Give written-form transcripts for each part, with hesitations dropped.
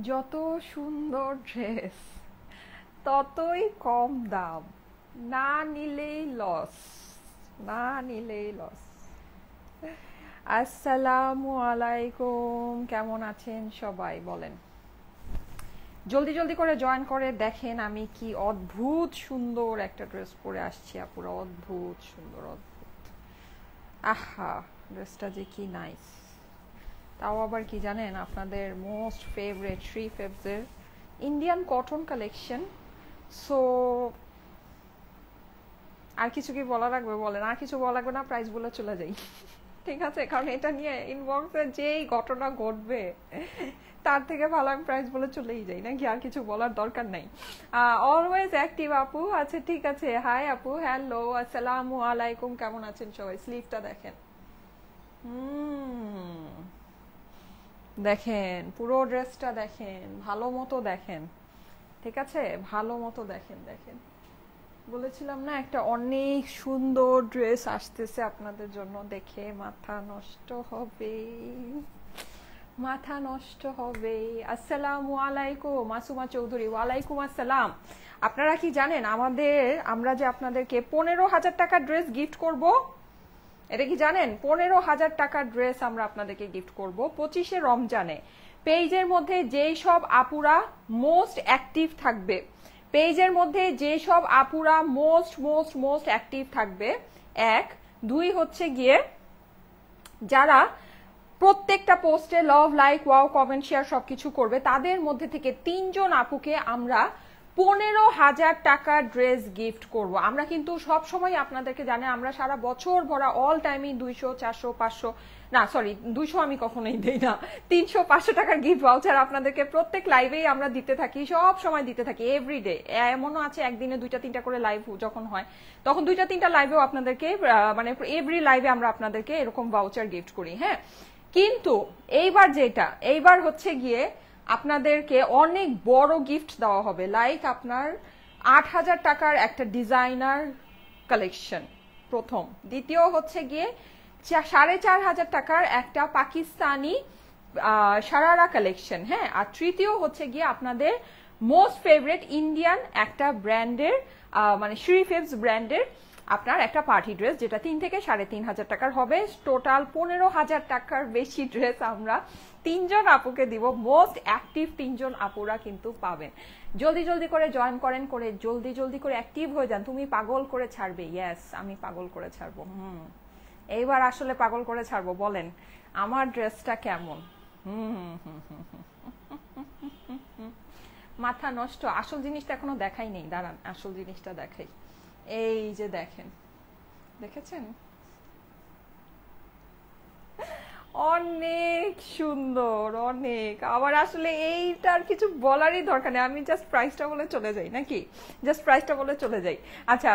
যত সুন্দর ড্রেস ততই কম দাম, না নিলেই লস, না নিলেই লস। আসসালামু আলাইকুম, কেমন আছেন সবাই বলেন? জলদি জলদি করে জয়েন করে দেখেন আমি কি অদ্ভুত সুন্দর একটা ড্রেস পরে আসছি আপুরা, অদ্ভুত সুন্দর, অদ্ভুত। আহা, ড্রেসটা যে কি নাইস। তাও আবার কি জানেন, আপনাদের মোস্ট ফেভারিট থ্রি ফেভসের ইন্ডিয়ান কটন কালেকশন। সো আর কিছু কি বলা লাগবে বলেন? আর কিছু বলা লাগবে না, প্রাইস বলে চলে যাই। ঠিক আছে, কারণ এটা নিয়ে ইনবক্সে যেই ঘটনা ঘটবে তার থেকে ভালো আমি প্রাইস বলে চলেই যাই, নাকি আর কিছু বলার দরকার নাই। অলওয়েজ অ্যাক্টিভ আপু। আচ্ছা ঠিক আছে, হাই আপু, হ্যালো, আসসালামু আলাইকুম, কেমন আছেন সবাই? স্লিভটা দেখেন, দেখেন পুরো ড্রেসটা দেখেন, ভালো মতো দেখেন, ঠিক আছে, ভালো মতো দেখেন। দেখেন, বলেছিলাম না একটা অনেক সুন্দর ড্রেস আসতেছে আপনাদের জন্য, দেখে মাথা নষ্ট হবে, মাথা নষ্ট হবে। আসসালামু আলাইকুম মাসুমা চৌধুরী, ওয়ালাইকুম আসসালাম। আপনারা কি জানেন আমরা যে আপনাদেরকে 15,000 টাকার ড্রেস গিফট করব? এটা কি জানেন? 15,000 টাকার ড্রেস আমরা আপনাদেরকে গিফট করব 25শে রমজানে। পেজের মধ্যে যেই সব আপুরা মোস্ট অ্যাক্টিভ থাকবে, পেজের মধ্যে যে সব আপুরা মোস্ট মোস্ট মোস্ট অ্যাক্টিভ থাকবে, এক, দুই হচ্ছে গিয়ে যারা প্রত্যেকটা পোস্টে লাভ, লাইক, ওয়াও, কমেন্ট, শেয়ার সবকিছু করবে, তাদের মধ্যে থেকে 3জন আপুকে আমরা 15,000 টাকার ড্রেস গিফট করব। আমরা কিন্তু সব সময় আপনাদেরকে জানেন, আমরা সারা বছর ভরা অল টাইমই 200, 400, 500, না সরি 200 আমি কখনোই দেই না, 300, 500 টাকার গিফট ভাউচার আপনাদেরকে প্রত্যেক লাইভেই আমরা দিতে থাকি, সব সময় দিতে থাকি, এভরিডে। এমনও আছে একদিনে 2টা 3টা করে লাইভ যখন হয় তখন 2টা 3টা লাইভেও আপনাদেরকে মানে এভরি লাইভে আমরা আপনাদেরকে এরকম ভাউচার গিফট করি। হ্যাঁ, কিন্তু এইবার হচ্ছে গিয়ে আপনাদেরকে অনেক বড় গিফট দেওয়া হবে, লাইক আপনার 8,000 টাকার একটা ডিজাইনার কালেকশন প্রথম, দ্বিতীয় হচ্ছে গিয়ে 4,500 টাকার একটা পাকিস্তানি সারারা কালেকশন। হ্যাঁ, আর তৃতীয় হচ্ছে গিয়ে আপনাদের মোস্ট ফেভারিট ইন্ডিয়ান একটা ব্র্যান্ডের মানে শ্রী ফেভস ব্র্যান্ডের আপনার একটা পার্টি ড্রেস, যেটা 3 থেকে 3,500 টাকার হবে। টোটাল 15,000 টাকার বেশি ড্রেস আমরা 3জন আপুকে দিব, মোস্ট অ্যাক্টিভ 3জন আপুরা কিন্তু পাবেন। জলদি জলদি করে জয়েন করেন, করে জলদি জলদি করে অ্যাক্টিভ হয়ে যান। তুমি পাগল করে ছাড়বে, ইয়েস আমি পাগল করে ছাড়বো। এইবার আসলে পাগল করে ছাড়বো। বলেন আমার ড্রেসটা কেমন? মাথা নষ্ট। আসল জিনিসটা এখনো দেখাই নেই, দাঁড়ান আসল জিনিসটা দেখাই। এই যে দেখেন, দেখেছেন? অনেক সুন্দর, অনেক। আবার আসলে এইটার কিছু বলারই দরকার নেই, আমি জাস্ট প্রাইসটা বলে চলে যাই, নাকি জাস্ট প্রাইসটা বলে চলে যাই। আচ্ছা,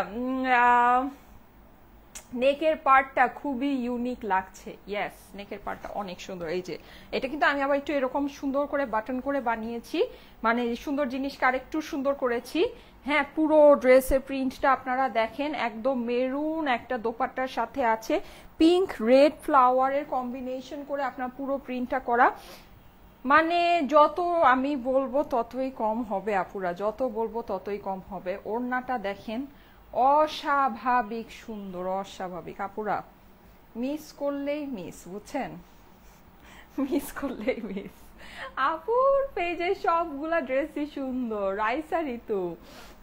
নেকের পার্টটা খুবই ইউনিক লাগছে, ইয়েস নেকের পার্টটা অনেক সুন্দর। এই যে এটা কিন্তু আমি আবার একটু এরকম সুন্দর করে বাটন করে বানিয়েছি, মানে সুন্দর জিনিসকে আরেকটু সুন্দর করেছি। হ্যাঁ, পুরো ড্রেসের প্রিন্টটা আপনারা দেখেন, একদম মেরুন একটা দোপাট্টার সাথে আছে পিঙ্ক রেড ফ্লাওয়ারের কম্বিনেশন করে আপনার পুরো প্রিন্টটা করা। মানে যত আমি বলবো ততই কম হবে আপুরা, যত বলবো ততই কম হবে। ওড়নাটা দেখেন, অস্বাভাবিক সুন্দর, অস্বাভাবিক আপুরা, মিস করলেই মিস, বুঝছেন, মিস করলেই মিস। আপুর পেজে সবগুলা ড্রেসই সুন্দর। রাইসা ঋতু,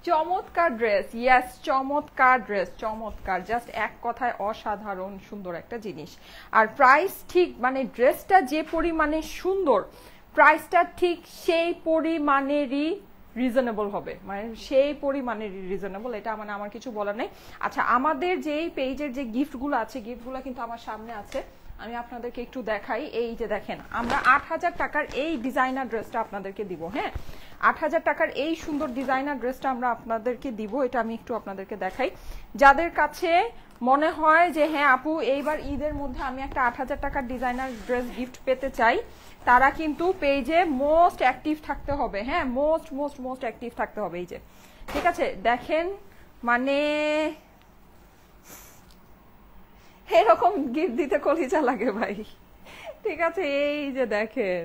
চমৎকার ড্রেস, ইয়েস চমৎকার ড্রেস, চমৎকার, জাস্ট এক কথায় অসাধারণ সুন্দর একটা জিনিস। আর প্রাইস ঠিক মানে ড্রেসটা যে পরিমাণে সুন্দর, প্রাইসটা ঠিক সেই পরিমাণেরই রিজনেবল হবে, মানে সেই পরিমাণের রিজনেবল, এটা মানে আমার কিছু বলার নেই। আচ্ছা, আমাদের যেই পেজের যে গিফটগুলো আছে, গিফটগুলো কিন্তু আমার সামনে আছে, আমি আপনাদেরকে একটু দেখাই। এই যে দেখেন, আমরা 8,000 টাকার এই ডিজাইনার ড্রেসটা আপনাদেরকে দিব। হ্যাঁ, 8,000 টাকার এই সুন্দর ডিজাইনার ড্রেসটা আমরা আপনাদেরকে দিব, এটা আমি একটু আপনাদেরকে দেখাই। যাদের কাছে মনে হয় যে হ্যাঁ আপু এইবার ঈদের মধ্যে আমি একটা 8,000 টাকার ডিজাইনার ড্রেস গিফট পেতে চাই, তারা কিন্তু পেজে মোস্ট অ্যাক্টিভ থাকতে হবে। হ্যাঁ, মোস্ট মোস্ট মোস্ট অ্যাক্টিভ থাকতে হবে। এই যে ঠিক আছে, দেখেন মানে এরকম গিফট দিতে কলিজা লাগে ভাই। ঠিক আছে, এই যে দেখেন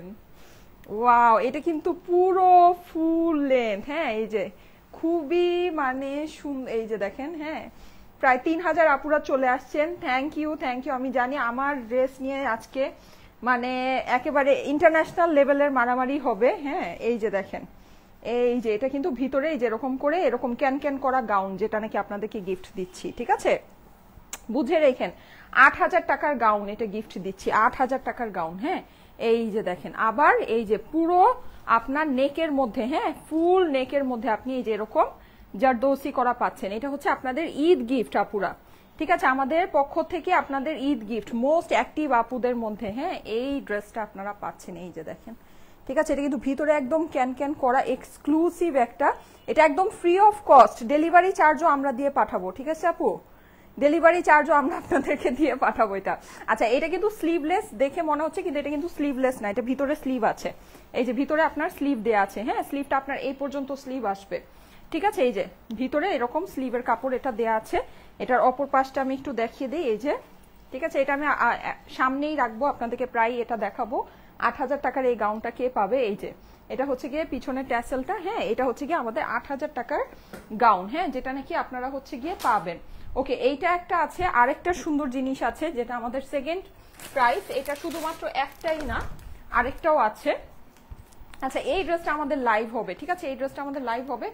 ওয়াও, এটা কিন্তু পুরো ফুল লেন্থ, হ্যাঁ এই যে খুবই মানে এই যে দেখেন, হ্যাঁ প্রায় 3000 আপুরা চলে আসছেন। Thank you, thank you. আমি জানি আমার ড্রেস নিয়ে আজকে মানে একেবারে ইন্টারন্যাশনাল লেভেলের মারামারি হবে। হ্যাঁ এই যে দেখেন, এই যে এটা কিন্তু ভিতরে এই যে এরকম করে এরকম ক্যান ক্যান করা গাউন, যেটা নাকি আপনাদেরকে গিফট দিচ্ছি, ঠিক আছে বুঝে রেখেন। 8000 টাকার গাউন এটা গিফট দিচ্ছি, 8000 টাকার গাউন। হ্যাঁ এই যে দেখেন, আবার এই যে পুরো আপনার নেকের মধ্যে, হ্যাঁ ফুল নেকের মধ্যে আপনি এই যে এরকম জারদৌসি করা পাচ্ছেন। এটা হচ্ছে আপনাদের ঈদ গিফট আপুরা, ঠিক আছে আমাদের পক্ষ থেকে আপনাদের ঈদ গিফট মোস্ট অ্যাক্টিভ আপুদের মধ্যে। হ্যাঁ এই ড্রেসটা আপনারা পাচ্ছেন, এই যে দেখেন, ঠিক আছে এটা কিন্তু ভিতরে একদম ক্যান ক্যান করা এক্সক্লুসিভ একটা, এটা একদম ফ্রি অফ কস্ট, ডেলিভারি চার্জও আমরা দিয়ে পাঠাবো, ঠিক আছে আপু ডেলিভারি চার্জও আমরা আপনাদেরকে দিয়ে পাঠাবো এটা। আচ্ছা এটা কিন্তু স্লিভলেস দেখে মনে হচ্ছে, কিন্তু এটা কিন্তু স্লিভলেস না, এটা ভিতরে স্লিভ আছে, এই যে ভিতরে আপনার স্লিভ দেয়া আছে। হ্যাঁ স্লিভটা আপনার এই পর্যন্ত স্লিভ আসবে, ঠিক আছে এই যে ভিতরে এরকম স্লিভের কাপড় এটা দেয়া আছে। এটার অপর পাশটা আমি একটু দেখিয়ে দিই, এই যে ঠিক আছে এটা আমি সামনেই রাখবো আপনাদেরকে, প্রায় এটা দেখাবো। 8000 টাকার এই গাউনটা কে পাবে, এই যে এটা হচ্ছে গিয়ে পিছনের ট্যাসেলটা। হ্যাঁ এটা হচ্ছে গিয়ে আমাদের 8000 টাকার গাউন, হ্যাঁ যেটা নাকি আপনারা হচ্ছে গিয়ে পাবেন। ওকে এইটা একটা আছে, আরেকটা সুন্দর জিনিস আছে যেটা আমাদের সেকেন্ড প্রাইস, এটা শুধুমাত্র একটাই না আরেকটাও আছে। আচ্ছা এই ড্রেসটা আমাদের লাইভ হবে, ঠিক আছে এই ড্রেসটা আমাদের লাইভ হবে।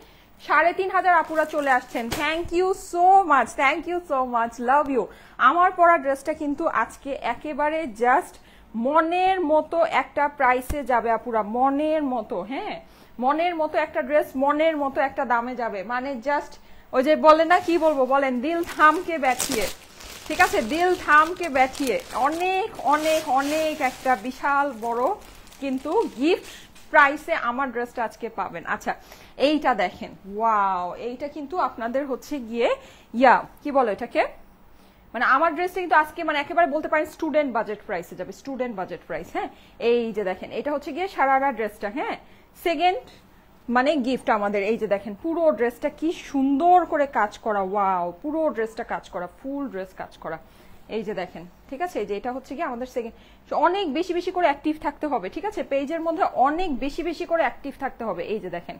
3500 আপুরা চলে আসছেন, thank you so much, thank you so much, love you. আমার পরা ড্রেসটা কিন্তু আজকে একেবারে জাস্ট মনের মতো একটা প্রাইসে যাবে আপুরা, মনের মতো। হ্যাঁ মনের মতো একটা ড্রেস, মনের মতো একটা দামে যাবে, মানে জাস্ট ওই যে বলে না কি বলবো বলেন, দিল থামকে ব্যাঠিয়ে, ঠিক আছে দিল থামকে ব্যাঠিয়ে অনেক অনেক অনেক একটা বিশাল বড় কিন্তু গিফট প্রাইসে আমার ড্রেসটা আজকে পাবেন। আচ্ছা এইটা দেখেন, ওয়াও এইটা কিন্তু আপনাদের হচ্ছে গিয়ে কি বলো এটাকে, মানে আমার ড্রেসটা কিন্তু আজকে মানে একেবারে বলতে পারেন স্টুডেন্ট বাজেট প্রাইসে যাবে, স্টুডেন্ট বাজেট প্রাইস। হ্যাঁ এই যে দেখেন এটা হচ্ছে গিয়ে সারারা ড্রেসটা, হ্যাঁ সেকেন্ড মানে গিফট আমাদের। এই যে দেখেন পুরো ড্রেসটা কি সুন্দর করে কাজ করা, ওয়াও পুরো ড্রেসটা কাজ করা, ফুল ড্রেস কাজ করা। এই যে দেখেন, ঠিক আছে এই যে এটা হচ্ছে কি আমাদের সেকেন্ড। অনেক বেশি বেশি করে অ্যাক্টিভ থাকতে হবে, ঠিক আছে পেজের মধ্যে অনেক বেশি বেশি করে অ্যাক্টিভ থাকতে হবে। এই যে দেখেন,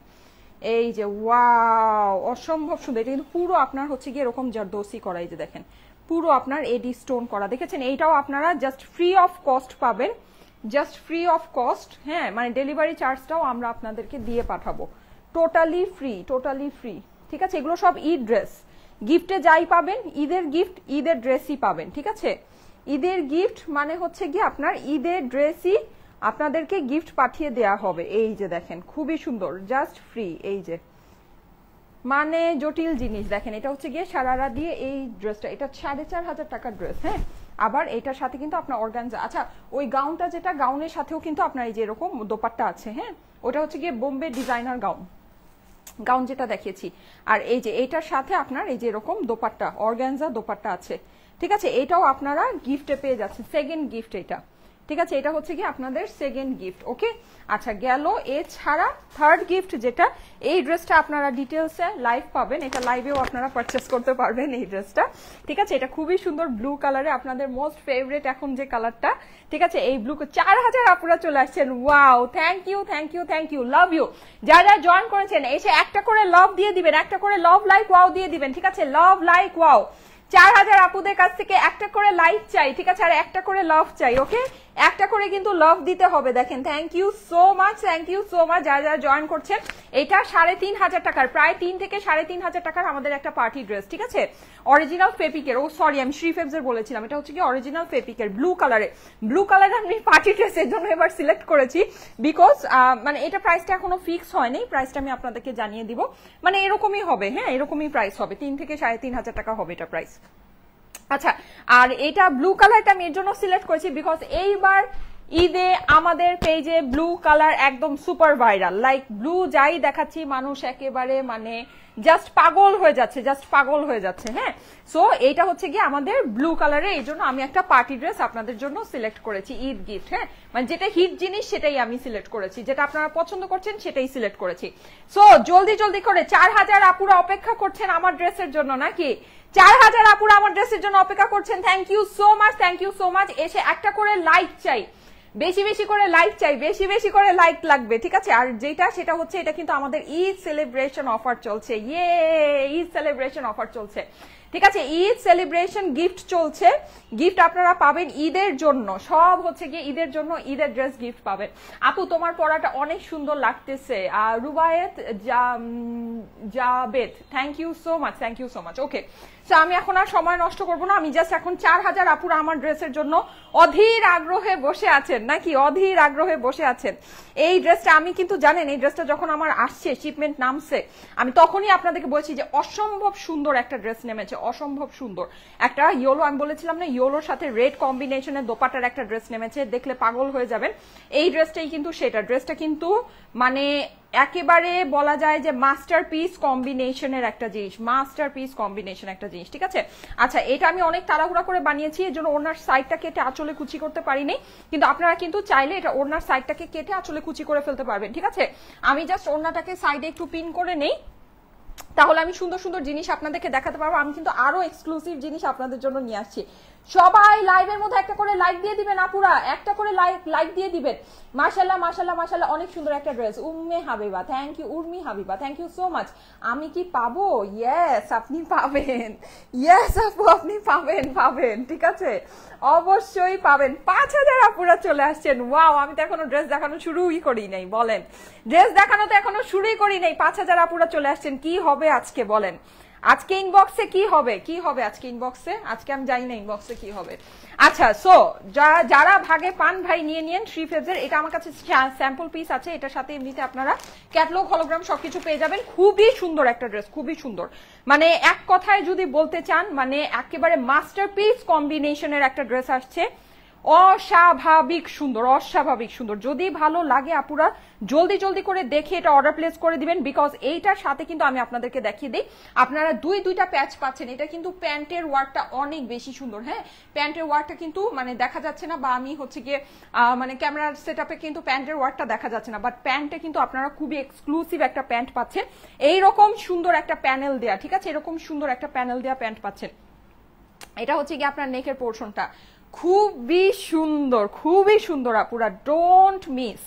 এই যে ওয়াও অসম্ভব সুন্দর, এটা কিন্তু পুরো আপনার হচ্ছে গিয়ে এরকম জারদৌসি করা। এই যে দেখেন পুরো আপনার এডি স্টোন করা, দেখেছেন এইটাও আপনারা জাস্ট ফ্রি অফ কস্ট পাবেন, জাস্ট ফ্রি অফ কস্ট। হ্যাঁ মানে ডেলিভারি চার্জটাও আমরা আপনাদেরকে দিয়ে পাঠাবো, টোটালি ফ্রি, টোটালি ফ্রি, ঠিক আছে এগুলো সব ঈদ ড্রেস, গিফটে যাই পাবেন ঈদের গিফট ঈদের ড্রেসই পাবেন, ঠিক আছে ঈদের গিফট মানে হচ্ছে গিয়ে আপনার ঈদের ড্রেসই আপনাদেরকে গিফট পাঠিয়ে দেয়া হবে। এই যে দেখেন খুবই সুন্দর, জাস্ট ফ্রি, এই যে মানে জটিল জিনিস। দেখেন এটা হচ্ছে গিয়ে সারারা দিয়ে এই ড্রেসটা, এটা 4500 টাকার ড্রেস। হ্যাঁ আবার এটার সাথে কিন্তু আপনার অর্গানজা, আচ্ছা ওই গাউনটা যেটা গাউনের সাথেও কিন্তু আপনার এই যে এরকম দোপাট্টা আছে। হ্যাঁ ওটা হচ্ছে গিয়ে বোম্বে ডিজাইনার গাউন, গাউন যেটা দেখিয়েছি। আর এই যে এটার সাথে আপনার এই যে এরকম দোপাট্টা, অর্গানজা দোপাট্টা আছে, ঠিক আছে এটাও আপনারা গিফটে পেয়ে যাচ্ছেন, সেকেন্ড গিফট এটা, ঠিক আছে এটা হচ্ছে কি আপনাদের সেকেন্ড গিফট। ওকে আচ্ছা গেল, এছাড়া থার্ড গিফট যেটা, এই ড্রেসটা আপনারা ডিটেলসে লাইভ পাবেন, এটা লাইভেও আপনারা পারচেস করতে পারবেন এই ড্রেসটা, ঠিক আছে এটা খুবই সুন্দর ব্লু কালারে, আপনাদের মোস্ট ফেভারিট এখন যে কালারটা, ঠিক আছে এই ব্লু। 4000 আপুরা চলে আসছেন, wow thank you thank you thank you, love you. যারা জয়েন করেছেন এসে একটা করে লাভ দিয়ে দিবেন, একটা করে লাভ লাইক ওয়াও দিয়ে দিবেন, ঠিক আছে লাভ লাইক ওয়াও। 4000 আপুদের কাছ থেকে একটা করে লাইক চাই, ঠিক আছে আর একটা করে লাভ চাই। ওকে একটা করে কিন্তু লাভ দিতে হবে। দেখেন thank you so much, thank you so much যারা যারা জয়েন করছেন। এটা 3500 টাকার, প্রায় 3 থেকে 3500 টাকার আমাদের একটা পার্টি ড্রেস, ঠিক আছে অরিজিনাল ফেপিকের, ও সরি আমি শ্রীফেবসের বলেছিলাম, এটা হচ্ছে কি অরিজিনাল ফেপিকের ব্লু কালারে। ব্লু কালারে আমি পার্টি ড্রেসের জন্য এবার সিলেক্ট করেছি বিকজ মানে এটা প্রাইসটা এখনো ফিক্স হয়নি, প্রাইসটা আমি আপনাদেরকে জানিয়ে দিব, মানে এরকমই হবে। হ্যাঁ এরকমই প্রাইস হবে, 3 থেকে 3500 টাকা হবে এটা প্রাইস। আচ্ছা আর এটা ব্লু কালারটা আমি এর জন্য সিলেক্ট করেছি বিকজ এইবার ঈদে আমাদের পেজে ব্লু কালার একদম সুপার ভাইরাল, লাইক ব্লু যাই দেখাচ্ছি মানুষ একেবারে মানে জাস্ট পাগল হয়ে যাচ্ছে, জাস্ট পাগল হয়ে যাচ্ছে। হ্যাঁ সো এইটা হচ্ছে কি আমাদের ব্লু কালারে, এই জন্য আমি একটা পার্টি ড্রেস আপনাদের জন্য সিলেক্ট করেছি ঈদ গিফট। হ্যাঁ মানে যেটা হিট জিনিস সেটাই আমি সিলেক্ট করেছি, যেটা আপনারা পছন্দ করছেন সেটাই সিলেক্ট করেছি। সো জলদি জলদি করে 4000 আপুরা অপেক্ষা করছেন আমার ড্রেসের জন্য নাকি, 4000 আপুরা আমার ড্রেসের জন্য অপেক্ষা করছেন, thank you so much, thank you so much. এসে একটা করে লাইক চাই, বেশি বেশি করে লাইক চাই, বেশি বেশি করে লাইক লাগবে, ঠিক আছে। আর যেটা সেটা হচ্ছে এটা কিন্তু আমাদের ঈদ সেলিব্রেশন অফার চলছে, ইয়ে ঈদ সেলিব্রেশন অফার চলছে, ঠিক আছে। ঈদ সেলিব্রেশন গিফট চলছে, গিফট আপনারা পাবেন ঈদের জন্য, সব হচ্ছে গিয়ে ঈদের জন্য, ঈদের ড্রেস গিফট পাবেন। আপু তোমার পরাটা অনেক সুন্দর লাগতেছে, Rubayet Jabed, thank you so much, thank you so much. Okay, তো আমি এখন আর সময় নষ্ট করবো না, আমি জাস্ট এখন 4000 আপুরা আমার ড্রেসের জন্য অধীর আগ্রহে বসে আছেন নাকি, অধীর আগ্রহে বসে আছেন। এই ড্রেসটা আমি কিন্তু জানেন, এই ড্রেসটা যখন আমার আসছে, শিপমেন্ট নামছে, আমি তখনই আপনাদেরকে বলছি যে অসম্ভব সুন্দর একটা ড্রেস নেমেছে, অসম্ভব সুন্দর একটা ইয়েলো, আমি বলেছিলাম না ইয়েলোর সাথে রেড কম্বিনেশনের দোপাটার একটা ড্রেস নেমেছে, দেখলে পাগল হয়ে যাবেন। এই ড্রেসটাই কিন্তু সেটা, ড্রেসটা কিন্তু মানে একেবারে বলা যায় যে মাস্টারপিস কম্বিনেশনের একটা জিনিস, মাস্টারপিস কম্বিনেশন একটা জিনিস, ঠিক আছে। আচ্ছা, এটা আমি অনেক তাড়াহুড়া করে বানিয়েছি, এর জন্য ওনার সাইডটা কেটে আঁচলে কুচি করতে পারিনি, কিন্তু আপনারা কিন্তু চাইলে এটা ওনার সাইডটাকে কেটে আঁচলে কুচি করে ফেলতে পারবেন, ঠিক আছে। আমি জাস্ট ওনাটাকে সাইডে একটু পিন করে নেই, তাহলে আমি সুন্দর সুন্দর জিনিস আপনাদেরকে দেখাতে পারবো। আমি কিন্তু আরো এক্সক্লুসিভ জিনিস আপনাদের জন্য নিয়ে আসছি। সবাই লাইভের মধ্যে একটা করে লাইক দিয়ে দিবেন আপুরা, একটা করে লাইক দিয়ে দিবেন। মাশাআল্লাহ মাশাআল্লাহ মাশাআল্লাহ, অনেক সুন্দর একটা dress. Umme Habiba, thank you. Urmi Habiba, thank you so much. আমি কি পাবো? ইয়েস, আপনি পাবেন। ইয়েস আপু, আপনি পাবেন, পাবেন, ঠিক আছে, অবশ্যই পাবেন। 5000 আপুরা চলে আসছেন, ওয়াও। আমি তো এখনো ড্রেস দেখানো শুরুই করি নাই, বলেন, ড্রেস দেখানো তো এখনো শুরুই করি নাই। 5000 আপুরা চলে আসছেন, কি হবে আজকে বলেন? আজকে ইনবক্সে কি হবে, কি হবে আজকে ইনবক্সে? আজকে আমি জানি না ইনবক্সে কি হবে। আচ্ছা, সো যারা ভাগে পান ভাই নিয়ে নিন 3 ফেজের। এটা আমার কাছে স্যাম্পল পিস আছে, এটার সাথে এমনিতে আপনারা ক্যাটালগ, হলোগ্রাম সবকিছু পেয়ে যাবেন। খুবই সুন্দর একটা ড্রেস, খুবই সুন্দর, মানে এক কথায় যদি বলতে চান, মানে একেবারে মাস্টারপিস কম্বিনেশনের একটা ড্রেস আসছে, অস্বাভাবিক সুন্দর, অস্বাভাবিক সুন্দর। যদি ভালো লাগে আপুরা জলদি জলদি করে দেখে এটা অর্ডার প্লেস করে দিবেন, বিকজ এইটার সাথে কিন্তু আমি আপনাদেরকে দেখিয়ে দিই, আপনারা দুইটা প্যাচ পাচ্ছেন। এটা কিন্তু প্যান্টের ওয়ার্কটা অনেক বেশি সুন্দর, হ্যাঁ, প্যান্টের ওয়ার্কটা কিন্তু মানে দেখা যাচ্ছে না, বা আমি হচ্ছে গিয়ে মানে ক্যামেরার সেটআপে কিন্তু প্যান্টের ওয়ার্কটা দেখা যাচ্ছে না, বাট প্যান্টে কিন্তু আপনারা খুবই এক্সক্লুসিভ একটা প্যান্ট পাচ্ছেন, এইরকম সুন্দর একটা প্যানেল দেয়া, ঠিক আছে, এরকম সুন্দর একটা প্যানেল দেয়া প্যান্ট পাচ্ছেন। এটা হচ্ছে গিয়ে আপনার নেকের পোর্শনটা, খুবই সুন্দর, খুবই সুন্দর আপুরা, ডোন্ট মিস,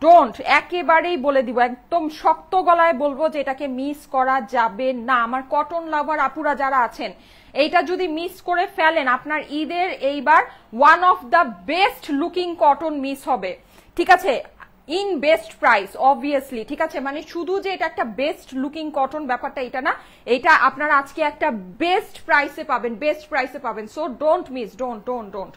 ডোন্ট একেবারেই বলে দিব, একদম শক্ত গলায় বলবো যে এটাকে মিস করা যাবে না। আমার কটন লাভার আপুরা যারা আছেন, এইটা যদি মিস করে ফেলেন, আপনার ঈদের এইবার one of the best looking cotton miss হবে, ঠিক আছে, ইন বেস্ট প্রাইস অবভিয়াসলি, ঠিক আছে। মানে শুধু যে এটা একটা বেস্ট লুকিং কটন ব্যাপারটা এটা না, এটা আপনারা আজকে একটা বেস্ট প্রাইসে পাবেন, বেস্ট প্রাইসে পাবেন। So don't miss, don't.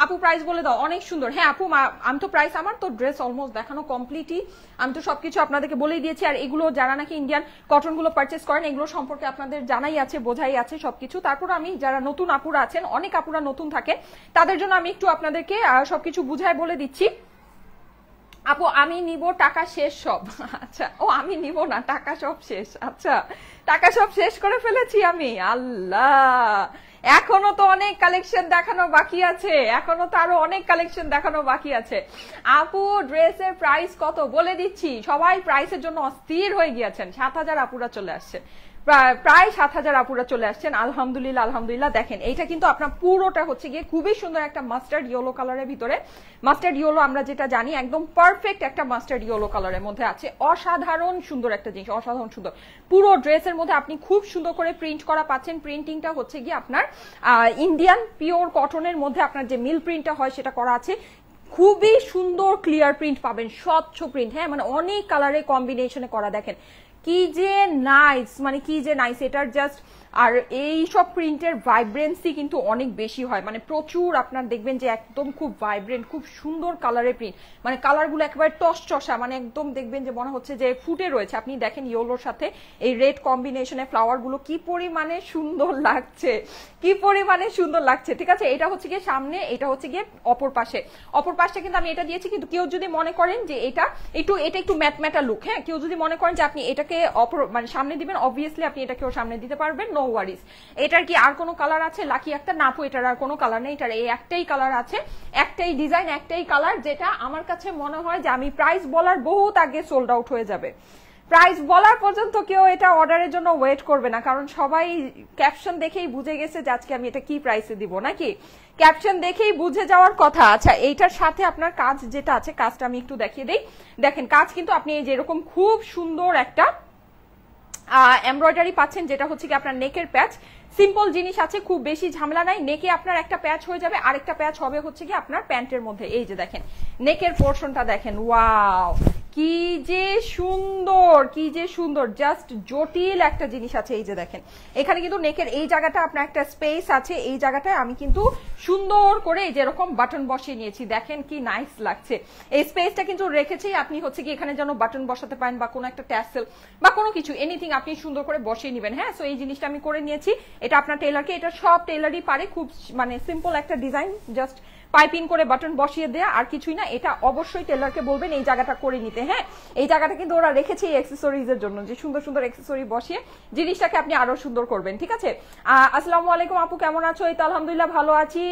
আপু প্রাইস বলে দাও, অনেক সুন্দর। হ্যাঁ আপু, আমি তো প্রাইস, আমার তো ড্রেস অলমোস্ট দেখানো কমপ্লিটই, আমি তো সবকিছু আপনাদেরকে বলেই দিয়েছি। আর এগুলো যারা নাকি ইন্ডিয়ান কটন গুলো পারচেস করেন, এগুলো সম্পর্কে আপনাদের জানাই আছে, বোঝাই আছে সবকিছু। তারপর আমি যারা নতুন আপুরা আছেন, অনেক আপুরা নতুন থাকে, তাদের জন্য আমি একটু আপনাদেরকে সবকিছু বুঝায় বলে দিচ্ছি। আপু আমি নিব, টাকা শেষ সব। আচ্ছা, ও আমি নিব না, টাকা সব শেষ। আচ্ছা, টাকা সব শেষ করে ফেলেছি আমি, আল্লাহ, এখনো তো অনেক কালেকশন দেখানো বাকি আছে, এখনো তো আরো অনেক কালেকশন দেখানো বাকি আছে। আপু ড্রেসের প্রাইস কত বলে দিচ্ছি, সবাই প্রাইসের জন্য অস্থির হয়ে গিয়েছেন। 7000 আপুরা চলে আসছে, প্রায় 7000 আপুরা চলে আসছেন, আলহামদুলিল্লাহ আলহামদুলিল্লাহ। দেখেন এইটা কিন্তু আপনার পুরোটা হচ্ছে গিয়ে খুবই সুন্দর একটা মাস্টার্ড ইয়েলো কালারের ভিতরে, মাস্টার্ড ইয়েলো আমরা যেটা জানি, একদম পারফেক্ট একটা মাস্টার্ড ইয়েলো কালারের মধ্যে আছে, অসাধারণ সুন্দর একটা জিনিস, অসাধারণ সুন্দর। পুরো ড্রেসের মধ্যে আপনি খুব সুন্দর করে প্রিন্ট করা পাচ্ছেন, প্রিন্টিংটা হচ্ছে গিয়ে আপনার ইন্ডিয়ান পিওর কটনের মধ্যে আপনার যে মিল প্রিন্টটা হয় সেটা করা আছে, খুবই সুন্দর ক্লিয়ার প্রিন্ট পাবেন, স্বচ্ছ প্রিন্ট, হ্যাঁ, মানে অনেক কালারের কম্বিনেশনে করা। দেখেন কি যে নাইস, মানে কি যে নাইস, এটার জাস্ট, আর এই সব প্রিন্টের ভাইব্রেন্সি কিন্তু অনেক বেশি হয়, মানে প্রচুর আপনার দেখবেন যে একদম খুব ভাইব্রেন্ট, খুব সুন্দর কালারের প্রিন্ট, মানে কালারগুলো একেবারে টসটসা, মানে একদম দেখবেন যে মনে হচ্ছে যে ফুটে রয়েছে। আপনি দেখেন ইয়েলোর সাথে এই রেড কম্বিনেশনে ফ্লাওয়ার গুলো কি পরিমাণে সুন্দর লাগছে, কি পরিমাণে সুন্দর লাগছে, ঠিক আছে। এটা হচ্ছে গিয়ে সামনে, এটা হচ্ছে গিয়ে অপর পাশে, অপর পাশটা কিন্তু আমি এটা দিয়েছি। কিন্তু কেউ যদি মনে করেন যে এটা একটু ম্যাটম্যাটা লুক, হ্যাঁ, কেউ যদি মনে করেন যে আপনি এটাকে অপর মানে সামনে দিবেন, অবভিয়াসলি আপনি এটাকেও সামনে দিতে পারবেন, নো ওয়ারিজ। এটার কি আর কোনো কালার আছে? লাকি একটা না আপু, এটার আর কোনো কালার নেই, এটার এই একটাই কালার আছে, একটাই ডিজাইন, একটাই কালার, যেটা আমার কাছে মনে হয় যে আমি প্রাইস বলার বহুত আগে সোল্ড আউট হয়ে যাবে, প্রাইস বলার পর্যন্ত কেউ এটা অর্ডারের জন্য ওয়েট করবে না, কারণ সবাই ক্যাপশন দেখেই বুঝে গেছে যে আজকে আমি এটা কি প্রাইসে দিব, নাকি ক্যাপশন দেখেই বুঝে যাওয়ার কথা। আচ্ছা, এইটার সাথে আপনার কাজ যেটা আছে, কাজটা আমি একটু দেখিয়ে দিই। দেখেন কাজ কিন্তু আপনি এই যে এরকম খুব সুন্দর একটা এমব্রয়ডারি পাচ্ছেন, যেটা হচ্ছে কি আপনার নেকের প্যাচ। সিম্পল জিনিস আছে, খুব বেশি ঝামেলা নাই। নেকে আপনার একটা প্যাচ হয়ে যাবে, আরেকটা প্যাচ হবে হচ্ছে কি আপনার প্যান্টের মধ্যে। এই যে দেখেন নেকের পোর্শনটা দেখেন, ওয়াও কি যে সুন্দর, কি যে সুন্দর, জাস্ট জটিল একটা জিনিস আছে। এই যে দেখেন এখানে কিন্তু নেকের এই জায়গাটা আপনার একটা স্পেস আছে, এই জায়গাটায় আমি কিন্তু সুন্দর করে এই যে এরকম বাটন বসিয়ে নিয়েছি, দেখেন কি নাইস লাগছে। এই স্পেসটা কিন্তু রেখেছি আপনি হচ্ছে কি এখানে যেন বাটন বসাতে পারেন বা কোনো একটা ট্যাসেল বা কোনো কিছু এনিথিং আপনি সুন্দর করে বসিয়ে নেবেন। হ্যাঁ, সো এই জিনিসটা আমি করে নিয়েছি। এটা আপনার টেলারকে, এটা সব টেলারই পারে, খুব মানে সিম্পল একটা ডিজাইন, জাস্ট পাইপিং করে বাটন বসিয়ে দেয়া, আর কিছুই না। এটা অবশ্যই টেলারকে বলবেন এই জায়গাটা করে নিতে। হ্যাঁ, এই জায়গাটা কিন্তু ওরা রেখেছে এই অ্যাক্সেসরিজ এর জন্য, যে সুন্দর সুন্দর অ্যাক্সেসরি বসিয়ে জিনিসটাকে আপনি আরো সুন্দর করবেন। ঠিক আছে, আসসালামু আলাইকুম আপু, কেমন আছো? এই তো আলহামদুলিল্লাহ ভালো আছি।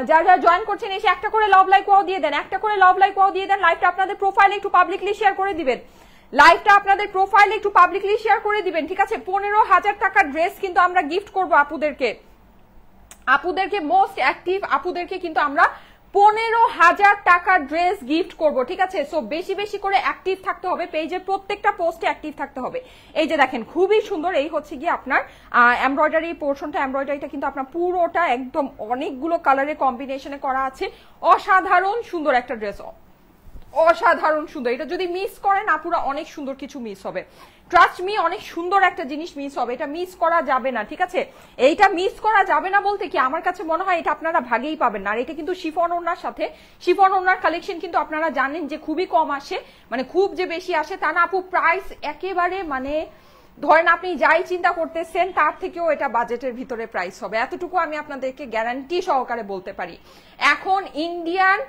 যারা যারা জয়েন করছেন এসে একটা করে লাভ লাইক ওয়াও দিয়ে দেন, একটা করে লাভ লাইক ওয়াও দিয়ে দেন। লাইভটা আপনাদের প্রোফাইলে একটু পাবলিকলি শেয়ার করে দিবেন, লাইভটা আপনাদের প্রোফাইলে একটু পাবলিকলি শেয়ার করে দিবেন। ঠিক আছে, 15,000 টাকার ড্রেস কিন্তু আমরা গিফট করবো আপুদেরকে, আপুদেরকে মোস্ট অ্যাক্টিভ আপুদেরকে কিন্তু আমরা 15,000 টাকার ড্রেস গিফট করব। ঠিক আছে, সো বেশি বেশি করে অ্যাক্টিভ থাকতে হবে, পেজের প্রত্যেকটা পোস্টে অ্যাক্টিভ থাকতে হবে। এই যে দেখেন খুবই সুন্দর, এই হচ্ছে গিয়ে আপনার এমব্রয়ডারি পোর্শনটা। এমব্রয়ডারিটা কিন্তু আপনার পুরোটা একদম অনেকগুলো কালারের কম্বিনেশনে করা আছে, অসাধারণ সুন্দর একটা ড্রেস, অসাধারণ সুন্দর। এটা যদি মিস করেন আপুরা অনেক সুন্দর কিছু মিস হবে, ট্রাস্ট মি, অনেক সুন্দর একটা জিনিস মিস হবে, এটা মিস করা যাবে না। ঠিক আছে, এইটা মিস করা যাবে না বলতে কি আমার কাছে মনে হয় এটা আপনারা ভাগেই পাবেন না। আর এটা কিন্তু শিফন ওড়নার সাথে, শিফন ওড়নার কালেকশন কিন্তু আপনারা জানেন যে খুবই কম আসে, মানে খুব যে বেশি আসে তা না আপু। প্রাইস একেবারে মানে ধরেন আপনি যাই চিন্তা করতেছেন তার থেকেও এটা বাজেটের ভিতরে প্রাইস হবে, এতটুকু আমি আপনাদেরকে গ্যারান্টি সহকারে বলতে পারি। এখন ইন্ডিয়ান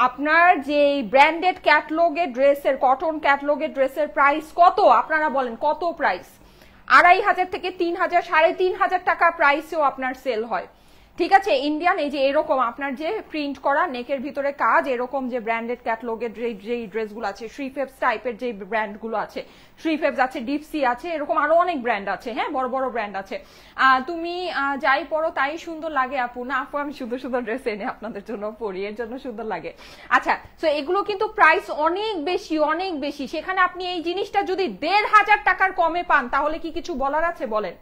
আপনার যে ব্র্যান্ডেড ক্যাটলগের ড্রেসের, কটন ক্যাটলগের ড্রেসের প্রাইস কত আপনারা বলেন, কত প্রাইস? 2,500 থেকে 3,000, 3,500 টাকা প্রাইসেও আপনার সেল হয়। ঠিক আছে, ইন্ডিয়ান এই যে এরকম আপনার যে প্রিন্ট করা নেকের ভিতরে কাজ, এরকম যে ব্র্যান্ডেড ক্যাটলগের যে ড্রেসগুলো আছে, শ্রীফেবস টাইপের যে ব্র্যান্ডগুলো আছে, শ্রীফেবস আছে, ডিপসি আছে, এরকম আরো অনেক ব্র্যান্ড আছে। হ্যাঁ, বড় বড় ব্র্যান্ড আছে। তুমি যাই পরো তাই সুন্দর লাগে আপু। না আপু, আমি সুন্দর সুন্দর ড্রেস এনে আপনাদের জন্য পরি, এর জন্য সুন্দর লাগে। আচ্ছা, তো এগুলো কিন্তু প্রাইস অনেক বেশি, অনেক বেশি। সেখানে আপনি এই জিনিসটা যদি 1,500 টাকার কমে পান তাহলে কি কিছু বলার আছে বলেন?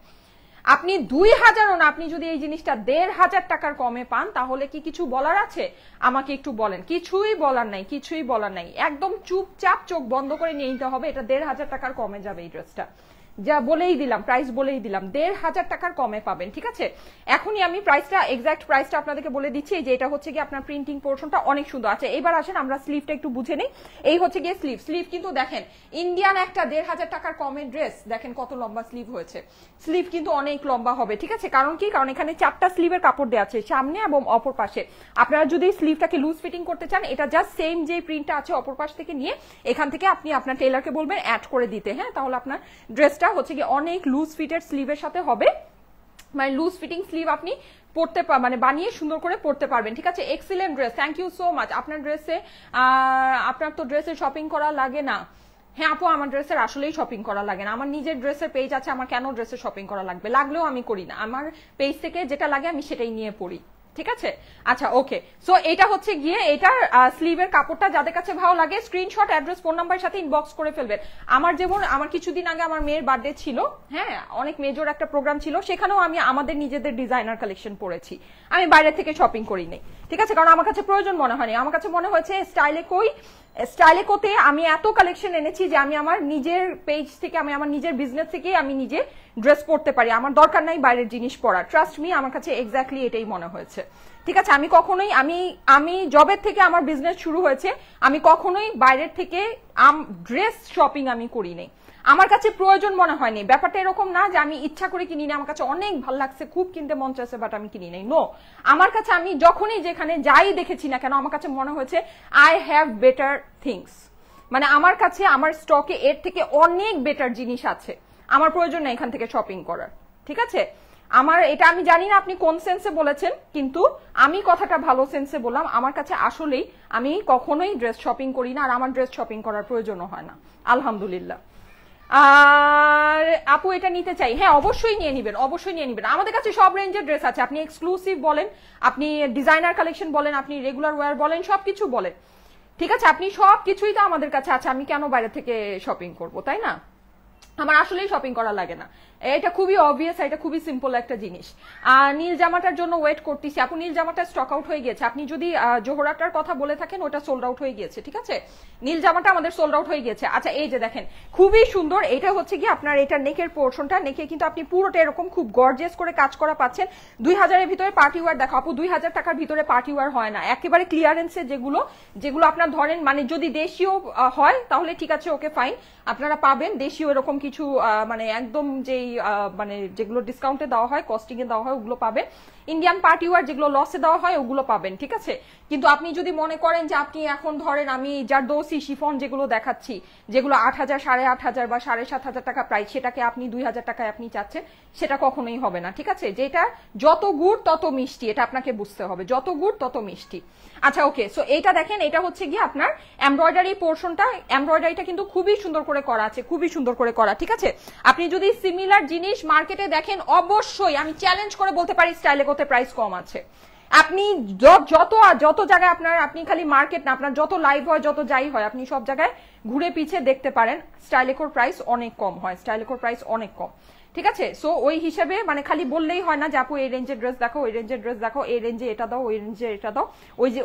আপনি 2,000ও না, আপনি যদি এই জিনিসটা 1,500 টাকার কমে পান তাহলে কি কিছু বলার আছে? আমাকে একটু বলেন। কিছুই বলার নাই, কিছুই বলার নাই, একদম চুপচাপ চোখ বন্ধ করে নিয়ে নিতে হবে। এটা 1,500 টাকার কমে যাবে এই ড্রেসটা, যা বলেই দিলাম, প্রাইস বলেই দিলাম, 1,500 টাকার কমে পাবেন। ঠিক আছে, এখনই আমি প্রাইসটা, এক্সাক্ট প্রাইসটা আপনাদেরকে বলে দিচ্ছি। যে এটা হচ্ছে কি আপনার প্রিন্টিং পোর্শনটা অনেক সুন্দর আছে। এবার আসেন আমরা স্লিভটা একটু বুঝে নিই। এই হচ্ছে গিয়ে স্লিভ। স্লিভ কিন্তু দেখেন ইন্ডিয়ান একটা 1,500 টাকার কমের ড্রেস, দেখেন কত লম্বা স্লিভ হয়েছে। স্লিভ কিন্তু অনেক লম্বা হবে। ঠিক আছে, কারণ কি, কারণ এখানে 4টা স্লিভের কাপড় দেওয়া আছে, সামনে এবং অপর পাশে। আপনারা যদি স্লিভটাকে লুজ ফিটিং করতে চান, এটা জাস্ট সেম যে প্রিন্টটা আছে অপর পাশ থেকে নিয়ে এখান থেকে আপনি আপনার টেলারকে বলবেন অ্যাড করে দিতে। হ্যাঁ, তাহলে আপনার ড্রেসটা হচ্ছে কি অনেক লুজ ফিটেড স্লিভের সাথে হবে, মানে লুজ ফিটিং স্লিভ আপনি পড়তে মানে বানিয়ে সুন্দর করে পড়তে পারবেন। ঠিক আছে, excellent dress, thank you so much. আপনার ড্রেসে, আপনার তো ড্রেসে শপিং করা লাগে না। হ্যাঁ আপু, আমার ড্রেসের আসলেই শপিং করা লাগে না, আমার নিজের ড্রেসের পেজ আছে, আমার কেন ড্রেসের শপিং করা লাগবে? লাগলেও আমি করি না, আমার পেজ থেকে যেটা লাগে আমি সেটাই নিয়ে পড়ি। ঠিক আছে, আচ্ছা ওকে। সো এটা হচ্ছে গিয়ে এটার স্লিভের কাপড়টা যাদের কাছে ভালো লাগে স্ক্রিনশট, অ্যাড্রেস, ফোন নাম্বারের সাথে ইনবক্স করে ফেলবেন। আমার যেমন আমার কিছুদিন আগে আমার মেয়ের বার্থডে ছিল, হ্যাঁ অনেক মেজর একটা প্রোগ্রাম ছিল, সেখানেও আমি আমাদের নিজেদের ডিজাইনার কালেকশন পরেছি, আমি বাইরে থেকে শপিং করি নাই। ঠিক আছে, কারণ আমার কাছে প্রয়োজন মনে হয়নি, আমার কাছে মনে হয়েছে স্টাইলে কোতে আমি এত কালেকশন এনেছি যে আমি আমার নিজের পেজ থেকে, আমি আমার নিজের বিজনেস থেকে আমি নিজে ড্রেস পরতে পারি, আমার দরকার নাই বাইরের জিনিস পরা। ট্রাস্ট মি, আমার কাছে এক্স্যাক্টলি এটাই মনে হয়েছে। ঠিক আছে, আমি কখনোই আমি জবের থেকে আমার বিজনেস শুরু হয়েছে, আমি কখনোই বাইরের থেকে ড্রেস শপিং আমি করি নাই, আমার কাছে প্রয়োজন মনে হয়নি। ব্যাপারটা এরকম না যে আমি ইচ্ছা করে কিনি না, আমার কাছে অনেক ভালো লাগছে, খুব কিনতে মন চাইছে, বাট আমি কিনি নাই। নো, আমার কাছে আমি যখনই যেখানে যাই দেখেছি না কেন, আমার কাছে মনে হয়েছে আই হ্যাভ বেটার থিংস, মানে আমার কাছে আমার স্টকে এর থেকে অনেক বেটার জিনিস আছে, আমার প্রয়োজন নেই এখান থেকে শপিং করার। ঠিক আছে, আমার এটা আমি জানি না আপনি কোন সেন্সে বলেছেন, কিন্তু আমি কথাটা ভালো সেন্সে বললাম। আমার কাছে আসলেই আমি কখনোই ড্রেস শপিং করি না, আর আমার ড্রেস শপিং করার প্রয়োজনও হয় না, আলহামদুলিল্লাহ। আর আপু এটা নিতে চাই, হ্যাঁ অবশ্যই নিয়ে নিবেন, অবশ্যই নিয়ে নিবেন। আমাদের কাছে সব রেঞ্জের ড্রেস আছে, আপনি এক্সক্লুসিভ বলেন, আপনি ডিজাইনার কালেকশন বলেন, আপনি রেগুলার ওয়্যার বলেন, সবকিছু বলেন, ঠিক আছে? আপনি সবকিছুই তো আমাদের কাছে আছে, আমি কেন বাইরে থেকে শপিং করব, তাই না? আমার আসলেই শপিং করা লাগে না, এটা খুবই অবভিয়াস, এটা খুবই সিম্পল একটা জিনিস। আর নীল জামাটার জন্য ওয়েট করতেছি আপু, নীল জামাটা স্টক আউট হয়ে গিয়েছে। আপনি যদি জোহরাটার কথা বলে থাকেন, ওটা সোল্ড আউট হয়ে গিয়েছে, ঠিক আছে? নীল জামাটা আমাদের সোল্ড আউট হয়ে গিয়েছে। আচ্ছা এই যে দেখেন খুবই সুন্দর, এটা হচ্ছে কি আপনার এটা নেকের পোর্শনটা, নেকে কিন্তু আপনি পুরোটা এরকম খুব গর্জিয়াস করে কাজ করা পাচ্ছেন। 2000-এর ভিতরে পার্টি ওয়্যার দেখো আপু, 2000 টাকার ভিতরে পার্টি ওয়্যার হয় না, একেবারে ক্লিয়ারেন্সে যেগুলো আপনার ধরেন, মানে যদি দেশীয় হয় তাহলে ঠিক আছে, ওকে ফাইন, আপনারা পাবেন দেশীয় এরকম কিছু মানে একদম যেই মানে যেগুলো ডিসকাউন্টে দেওয়া হয়, কস্টিং এ দেওয়া হয়, ওগুলো পাবেন। ইন্ডিয়ান পার্টি ওয়্যার যেগুলো লসে দেওয়া হয় ওগুলো পাবেন, ঠিক আছে? কিন্তু আপনি যদি মনে করেন যে আপনি এখন ধরেন আমি জারদৌসি শিফন যেগুলো দেখাচ্ছি, যেগুলো 8000, 8500 বা 7500 টাকা প্রাইস, সেটাকে আপনি 2000 টাকায় আপনি চাচ্ছেন, সেটা কখনোই হবে না, ঠিক আছে? যেটা যত গুড় তত মিষ্টি, এটা আপনাকে বুঝতে হবে, যত গুড় তত মিষ্টি। আচ্ছা ওকে, সো এইটা দেখেন, এটা হচ্ছে গিয়ে আপনার এমব্রয়ডারি পোর্শনটা, এমব্রয়ডারিটা কিন্তু খুবই সুন্দর করে করা আছে, খুবই সুন্দর করে করা, ঠিক আছে? আপনি যদি সিমিলার জিনিস মার্কেটে দেখেন, অবশ্যই আমি চ্যালেঞ্জ করে বলতে পারি স্টাইলে কোতে প্রাইস কম আছে। আপনি যত জায়গায় আপনি খালি মার্কেট না, আপনার যত লাইভ হয়, যত যাই হয়, আপনি সব জায়গায় ঘুরে পিছে দেখতে পারেন স্টাইলেকোর প্রাইস অনেক কম হয়, স্টাইলেকোর প্রাইস অনেক কম, ঠিক আছে? সো ওই হিসাবে মানে খালি বললেই হয় না যে আপু এই রেঞ্জের ড্রেস দেখো, ওই রেঞ্জের ড্রেস দেখো, এই রেঞ্জে এটা দাও, ওই রেঞ্জে এটা দাও,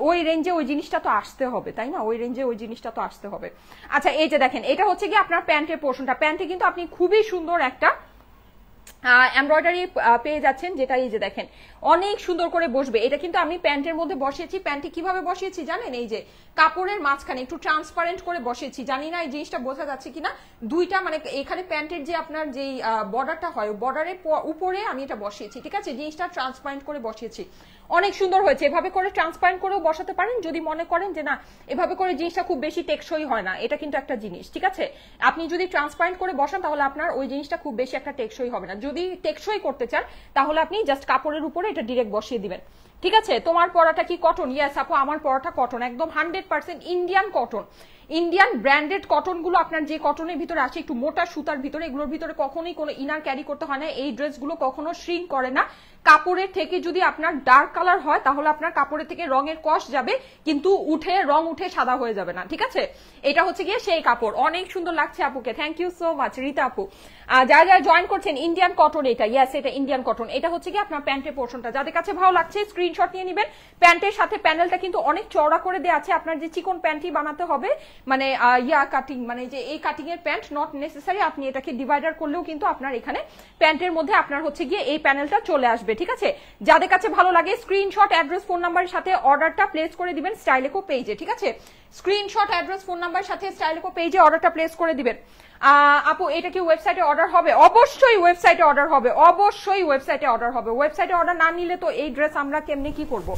ওই রেঞ্জে ওই জিনিসটা তো আসতে হবে, তাই না? ওই রেঞ্জে ওই জিনিসটা তো আসতে হবে। আচ্ছা এই যে দেখেন, এটা হচ্ছে কি আপনার প্যান্টের পোর্শনটা, প্যান্টে কিন্তু আপনি খুবই সুন্দর একটা এমব্রয়ডারি পেয়ে যাচ্ছেন, যেটা এই যে দেখেন অনেক সুন্দর করে বসবে। এটা কিন্তু আমি প্যান্টের মধ্যে বসিয়েছি, প্যান্টে কিভাবে বসিয়েছি জানেন? এই যে কাপড়ের মাঝখানে একটু ট্রান্সপারেন্ট করে বসিয়েছি, জানি না এই জিনিসটা বোঝা যাচ্ছে কিনা, দুইটা মানে এখানে প্যান্টের যে আপনার যে বর্ডারটা হয়, বর্ডারের উপরে আমি এটা বসিয়েছি, ঠিক আছে? জিনিসটা ট্রান্সপারেন্ট করে বসিয়েছি, অনেক সুন্দর হয়েছে। এভাবে করে ট্রান্সপারেন্ট করেও বসাতে পারেন যদি মনে করেন যে না এভাবে করে জিনিসটা খুব বেশি টেকসই হয় না, এটা কিন্তু একটা জিনিস, ঠিক আছে? আপনি যদি ট্রান্সপারেন্ট করে বসান তাহলে আপনার ওই জিনিসটা খুব বেশি একটা টেকসই হবে না। যদি টেকসই করতে চান তাহলে আপনি জাস্ট কাপড়ের উপরে এটা ডিরেক্ট বসিয়ে দিবেন, ঠিক আছে? তোমার পরাটা কি কটন? ইয়েস আপু, আমার পরাটা কটন, একদম 100% Indian cotton, Indian branded cotton গুলো, আপনার যে কটনের ভিতরে আসে একটু মোটা সুতার ভিতরে, এগুলোর ভিতরে কখনোই কোনো ইনার ক্যারি করতে হয় না। এই ড্রেসগুলো কখনো শ্রিঙ্ক করে না। কাপড়ের থেকে যদি আপনার ডার্ক কালার হয় তাহলে আপনার কাপড়ের থেকে রঙের কষ যাবে, কিন্তু রং উঠে সাদা হয়ে যাবে না, ঠিক আছে? এটা হচ্ছে গিয়ে সেই কাপড়, অনেক সুন্দর লাগছে আপুকে, thank you so much Rita আপু। যারা জয়েন করছেন, ইন্ডিয়ান কটন এটা, ইয়েস এটা ইন্ডিয়ান কটন। এটা হচ্ছে কি আপনার প্যান্টের পোর্শনটা, যাদের কাছে ভালো লাগছে স্ক্রিনশট নিয়ে নেবেন। প্যান্টের সাথে প্যানেলটা কিন্তু অনেক চওড়া করে দেওয়া আছে, আপনার যে চিকন প্যান্টই বানাতে হবে, মানে কাটিং, মানে যে এই কাটিং এর প্যান্ট নট নেসেসারি, আপনি এটাকে ডিভাইডার করলেও কিন্তু আপনার এখানে প্যান্টের মধ্যে আপনার হচ্ছে গিয়ে এই প্যানেলটা চলে আসবে, ঠিক আছে? যাদের কাছে ভালো লাগে স্ক্রিনশট, অ্যাড্রেস, ফোন নাম্বারের সাথে অর্ডারটা প্লেস করে দিবেন স্টাইলেকো পেজে, ঠিক আছে? স্ক্রিনশট, অ্যাড্রেস, ফোন নাম্বারের সাথে স্টাইলেকো পেজে অর্ডারটা প্লেস করে দিবেন। আপু এটা কি ওয়েবসাইটে অর্ডার হবে? অবশ্যই ওয়েবসাইটে অর্ডার হবে, অবশ্যই ওয়েবসাইটে অর্ডার হবে। ওয়েবসাইটে অর্ডার না নিলে তো এই ড্রেস আমরা কেমনে কি করব,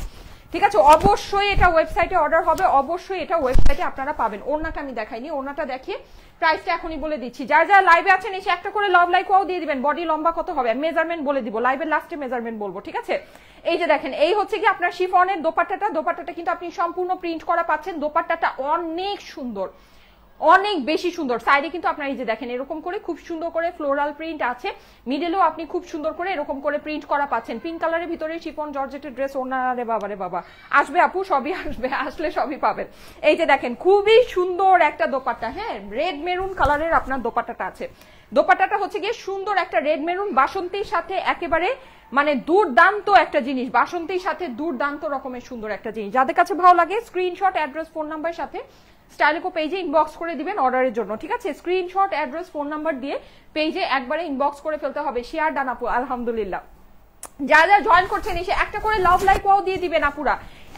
ঠিক আছে? অবশ্যই এটা ওয়েবসাইটে অর্ডার হবে, অবশ্যই এটা ওয়েবসাইটে আপনারা পাবেন। ওড়নাটা আমি দেখাইনি, ওড়নাটা দেখিয়ে প্রাইসটা এখনই বলে দিচ্ছি। যারা লাইভে আছেন এসে একটা করে লাভ লাইক ওয়াও দিয়ে দিবেন। বডি লম্বা কত হবে মেজারমেন্ট বলে দিব, লাইভের লাস্টে মেজারমেন্ট বলবো, ঠিক আছে? এই যে দেখেন, এই হচ্ছে কি আপনার শিফনের দোপাট্টাটা কিন্তু আপনি সম্পূর্ণ প্রিন্ট করা পাচ্ছেন। দোপাট্টাটা অনেক সুন্দর, অনেক বেশি সুন্দর। সাইডে কিন্তু আপনার এই যে দেখেন এরকম করে খুব সুন্দর করে ফ্লোরাল প্রিন্ট আছে, মিডলেও আপনি খুব সুন্দর করে এরকম করে প্রিন্ট করা পাচ্ছেন। পিঙ্ক কালারের ভিতরে শিফন জর্জেটের ড্রেস, ওনারে বাবা রে বাবা, আসবে আপু, সবই আসবে, আসলে সবই পাবেন। এই যে দেখেন খুবই সুন্দর একটা দোপাট্টা, হ্যাঁ রেড মেরুন কালারের আপনার দোপাট্টাটা আছে। দোপাট্টাটা হচ্ছে গিয়ে সুন্দর একটা রেড মেরুন, বাসন্তীর সাথে একেবারে মানে দুর্দান্ত একটা জিনিস, বাসন্তীর সাথে দুর্দান্ত রকমের সুন্দর একটা জিনিস। যাদের কাছে ভালো লাগে স্ক্রিনশট, অ্যাড্রেস, ফোন নাম্বারের সাথে স্টাইলেকো পেজে ইনবক্স করে দিবেন অর্ডারের জন্য, ঠিক আছে? স্ক্রিনশট, অ্যাড্রেস, ফোন নাম্বার দিয়ে পেজে একবারে ইনবক্স করে ফেলতে হবে। শেয়ার ডান আপু, আলহামদুলিল্লাহ। যারা জয়েন করছেন এসে একটা করে লাভ লাইক ওয়াও দিয়ে দিবেন আপুরা,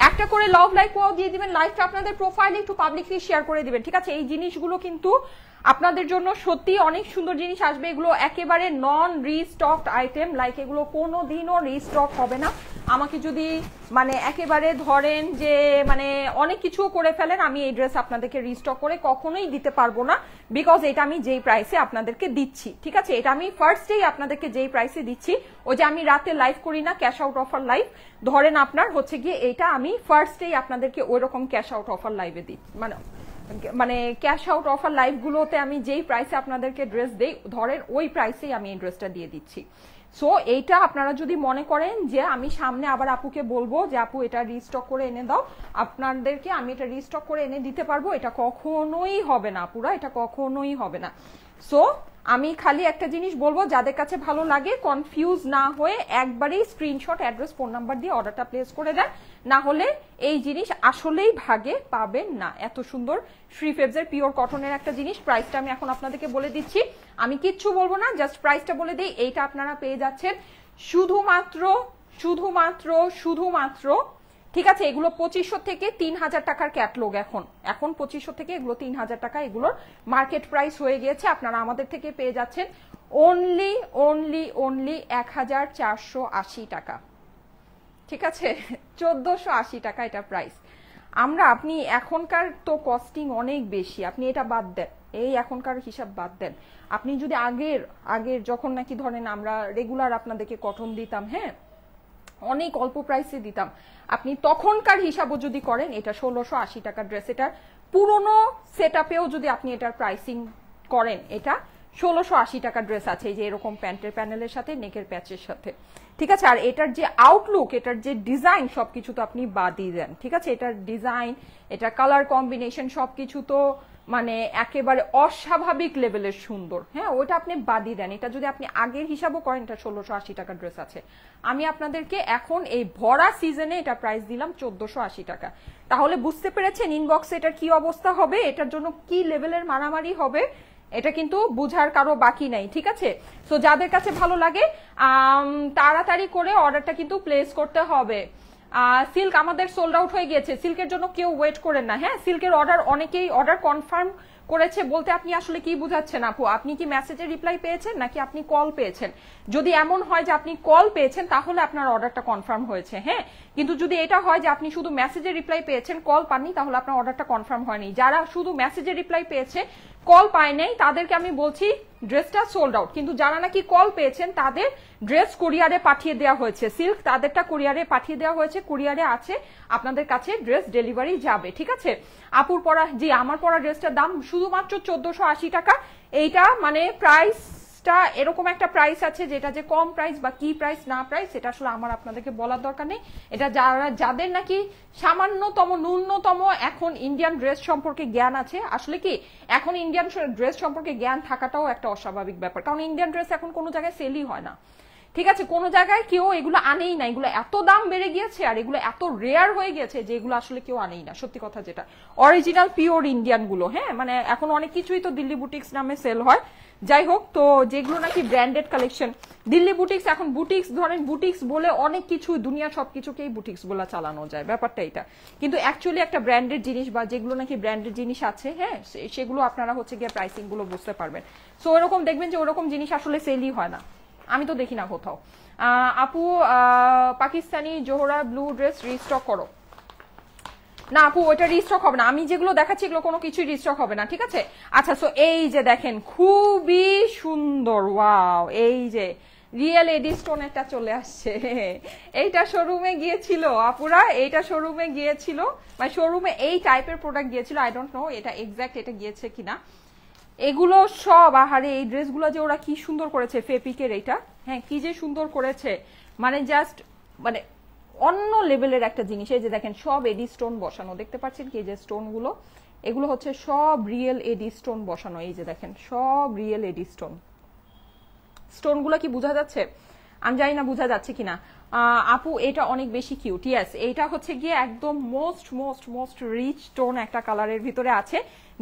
একটা করে লাভ লাইক ওয়াও দিয়ে দিবেন, লাইভটা আপনাদের প্রোফাইলে একটু পাবলিকলি শেয়ার করে দিবেন, ঠিক আছে? এই জিনিসগুলো কিন্তু আপনাদের জন্য সত্যি অনেক সুন্দর জিনিস আসবে। এগুলো একেবারে নন রিস্টকড আইটেম, লাইক এগুলো কোনোদিনও রিস্টক হবে না। আমাকে যদি মানে একেবারে ধরেন যে মানে অনেক কিছু করে ফেলেন, আমি এই ড্রেস আপনাদেরকে রিস্টক করে কখনোই দিতে পারবো না, বিকজ এটা আমি যেই প্রাইসে আপনাদেরকে দিচ্ছি, ঠিক আছে? এটা আমি ফার্স্টেই আপনাদেরকে যেই প্রাইসে দিচ্ছি, ওই যে আমি রাতে লাইভ করি না ক্যাশ আউট অফার লাইভ, ধরেন আপনার হচ্ছে গিয়ে এটা আমি ফার্স্টেই আপনাদেরকে ওই রকম ক্যাশ আউট অফার লাইভে দিই, মানে ক্যাশ আউট অফার লাইভ গুলোতে আমি যেই প্রাইসে আপনাদেরকে ড্রেস দেই, ধরেন ওই প্রাইসেই আমি এই ড্রেসটা দিয়ে দিচ্ছি। সো এইটা আপনারা যদি মনে করেন যে আমি সামনে আবার আপুকে বলবো যে আপু এটা রিস্টক করে এনে দাও, আপনাদেরকে আমি এটা রিস্টক করে এনে দিতে পারবো, এটা কখনোই হবে না আপুরা, এটা কখনোই হবে না। সো আমি খালি একটা জিনিস বলবো, যাদের কাছে ভালো লাগে কনফিউজ না হয়ে একবারেই স্ক্রিনশট, অ্যাড্রেস, ফোন নাম্বার দিয়ে অর্ডারটা প্লেস করে দেন, না হলে এই জিনিস আসলেই ভাগে পাবেন না। এত সুন্দর শ্রী ফেবসের পিওর কটনের একটা জিনিস, প্রাইসটা আমি এখন আপনাদেরকে বলে দিচ্ছি, আমি কিচ্ছু বলবো না, জাস্ট প্রাইসটা বলে দিই। এইটা আপনারা পেয়ে যাচ্ছেন শুধুমাত্র শুধুমাত্র শুধুমাত্র, ঠিক আছে? এগুলো 2500 থেকে 3000 টাকার ক্যাটলগ, এখন 2500 থেকে এগুলো 3000 টাকা, এগুলোর মার্কেট প্রাইস হয়ে গিয়েছে। আপনারা আমাদের থেকে পেয়ে যাচ্ছেন অনলি অনলি অনলি 1480 টাকা, ঠিক আছে? 1480 টাকা এটা প্রাইস। আপনি এখনকার তো কস্টিং অনেক বেশি, আপনি এটা বাদ দেন, এই এখনকার হিসাব বাদ দেন। আপনি যদি আগের যখন নাকি ধরেন আমরা রেগুলার আপনাদেরকে কটন দিতাম, হ্যাঁ অনেক অল্প প্রাইসে দিতাম, আপনি তখনকার হিসাবও যদি করেন, এটা 1680 টাকার ড্রেস, এটা পুরনো সেটআপেও যদি আপনি এটার প্রাইসিং করেন, এটা 1680 টাকার ড্রেস আছে, এই যে এরকম প্যান্টের প্যানেলের সাথে, নেকের প্যাচের সাথে, ঠিক আছে? আর এটার যে আউটলুক, এটার যে ডিজাইন, সবকিছু তো আপনি বাদই দেন, ঠিক আছে? এটার ডিজাইন, এটা কালার কম্বিনেশন সবকিছু তো মানে একেবারে অস্বাভাবিক লেভেলের সুন্দর, হ্যাঁ ওইটা আপনি বাদই দেন। এটা যদি আপনি আগের হিসাবও করেন, এটা 1680 টাকার ড্রেস আছে। আমি আপনাদেরকে এখন এই ভরা সিজনে এটা প্রাইস দিলাম 1480 টাকা। তাহলে বুঝতে পেরেছেন ইনবক্সে এটার কি অবস্থা হবে, এটার জন্য কি লেভেলের মারামারি হবে, এটা কিন্তু বুঝার কারো বাকি নাই, ঠিক আছে? সো যাদের কাছে ভালো লাগে তাড়াতাড়ি করে অর্ডারটা কিন্তু প্লেস করতে হবে। সিল্ক আমাদের সোল্ড আউট হয়ে গিয়েছে, সিল্কের জন্য কেউ ওয়েট করেন না, হ্যাঁ সিল্কের অর্ডার অনেকেই অর্ডার কনফার্ম করেছে বলতে আপনি আসলে কি বুঝাচ্ছেন আপু? আপনি কি মেসেজের রিপ্লাই পেয়েছেন নাকি আপনি কল পেয়েছেন? যদি এমন হয় যে আপনি কল পেয়েছেন তাহলে আপনার অর্ডারটা কনফার্ম হয়েছে, হ্যাঁ। কিন্তু যদি এটা হয় যে আপনি শুধু মেসেজের রিপ্লাই পেয়েছেন, কল পাননি, তাহলে আপনার অর্ডারটা কনফার্ম হয়নি। যারা শুধু মেসেজের রিপ্লাই পেয়েছে, কল পায় নাই, তাদেরকে আমি বলছি ড্রেসটা সোল্ড আউট। কিন্তু যারা নাকি কল পেয়েছেন তাদের ড্রেস কুরিয়ারে পাঠিয়ে দেওয়া হয়েছে, সিল্ক তাদেরটা কুরিয়ারে পাঠিয়ে দেওয়া হয়েছে, কুরিয়ারে আছে, আপনাদের কাছে ড্রেস ডেলিভারি যাবে, ঠিক আছে? আপুর পরা, জি আমার পরা ড্রেসটার দাম শুধুমাত্র 1480 টাকা। এইটা মানে প্রাইসটা এরকম একটা প্রাইস আছে, যেটা যে কম প্রাইস বা কি প্রাইস না প্রাইস সেটা আসলে আমার আপনাদেরকে বলার দরকার নেই। এটা যাদের নাকি সামান্যতম ন্যূনতম এখন ইন্ডিয়ান ড্রেস সম্পর্কে জ্ঞান আছে, আসলে কি এখন ইন্ডিয়ান ড্রেস সম্পর্কে জ্ঞান থাকাটাও একটা অস্বাভাবিক ব্যাপার, কারণ ইন্ডিয়ান ড্রেস এখন কোনো জায়গায় সেলই হয় না, ঠিক আছে? কোনো জায়গায় কেউ এগুলো আনেই না, এগুলো এত দাম বেড়ে গিয়েছে আর এগুলো এত রেয়ার হয়ে গেছে যে এগুলো আসলে কেউ আনেই না, সত্যি কথা যেটা অরিজিনাল পিওর ইন্ডিয়ান গুলো, হ্যাঁ মানে এখন অনেক কিছুই তো দিল্লি বুটিক্স নামে সেল হয়। যাই হোক, তো যেগুলো নাকি ব্র্যান্ডেড কালেকশন, দিল্লি বুটিক্স, এখন বুটিক্স ধরেন বুটিক্স বলে অনেক কিছু, দুনিয়া সবকিছুকেই বুটিক্স বলে চালানো যায়, ব্যাপারটা এটা। কিন্তু অ্যাকচুয়ালি একটা ব্র্যান্ডেড জিনিস বা যেগুলো নাকি ব্র্যান্ডেড জিনিস আছে, হ্যাঁ সেগুলো আপনারা হচ্ছে গিয়ে প্রাইসিং গুলো বুঝতে পারবেন। সো ওরকম দেখবেন যে ওরকম জিনিস আসলে সেলই হয় না, আমি তো দেখি না কোথাও। আপু Pakistani Zohra blue dress restock করো না আপু, ওইটা রিস্টক হবে না, আমি যেগুলো দেখাচ্ছি এগুলো কোনো কিছুই রিস্টক হবে না, ঠিক আছে? আচ্ছা, সো এই যে দেখেন খুবই সুন্দর, ওয়াও, এই যে রিয়েল এডি স্টোনেরটা চলে আসছে। এইটা শোরুমে গিয়েছিল আপুরা, এইটা শোরুমে গিয়েছিল, মানে শোরুমে এই টাইপের প্রোডাক্ট গিয়েছিল, আই ডোন্ট নো এটা এক্সাক্ট এটা গিয়েছে কিনা। এগুলো সব আহারে, এই ড্রেসগুলো যে ওরা কি সুন্দর করেছে, ফেপিকের এইটা, হ্যাঁ কি যে সুন্দর করেছে, মানে জাস্ট মানে অন্য লেভেলের একটা জিনিস। এই যে দেখেন সব এডি স্টোন বসানো, দেখতে পাচ্ছেন কি যে স্টোন গুলো, এগুলো হচ্ছে সব রিয়েল এডি স্টোন বসানো, এই যে দেখেন সব রিয়েল এডি স্টোন। স্টোন গুলো কি বোঝা যাচ্ছে? আমি জানি না বোঝা যাচ্ছে কিনা। আপু এটা অনেক বেশি কিউট, ইয়েস এইটা হচ্ছে গিয়ে একদম most most most rich tone একটা কালারের ভিতরে আছে,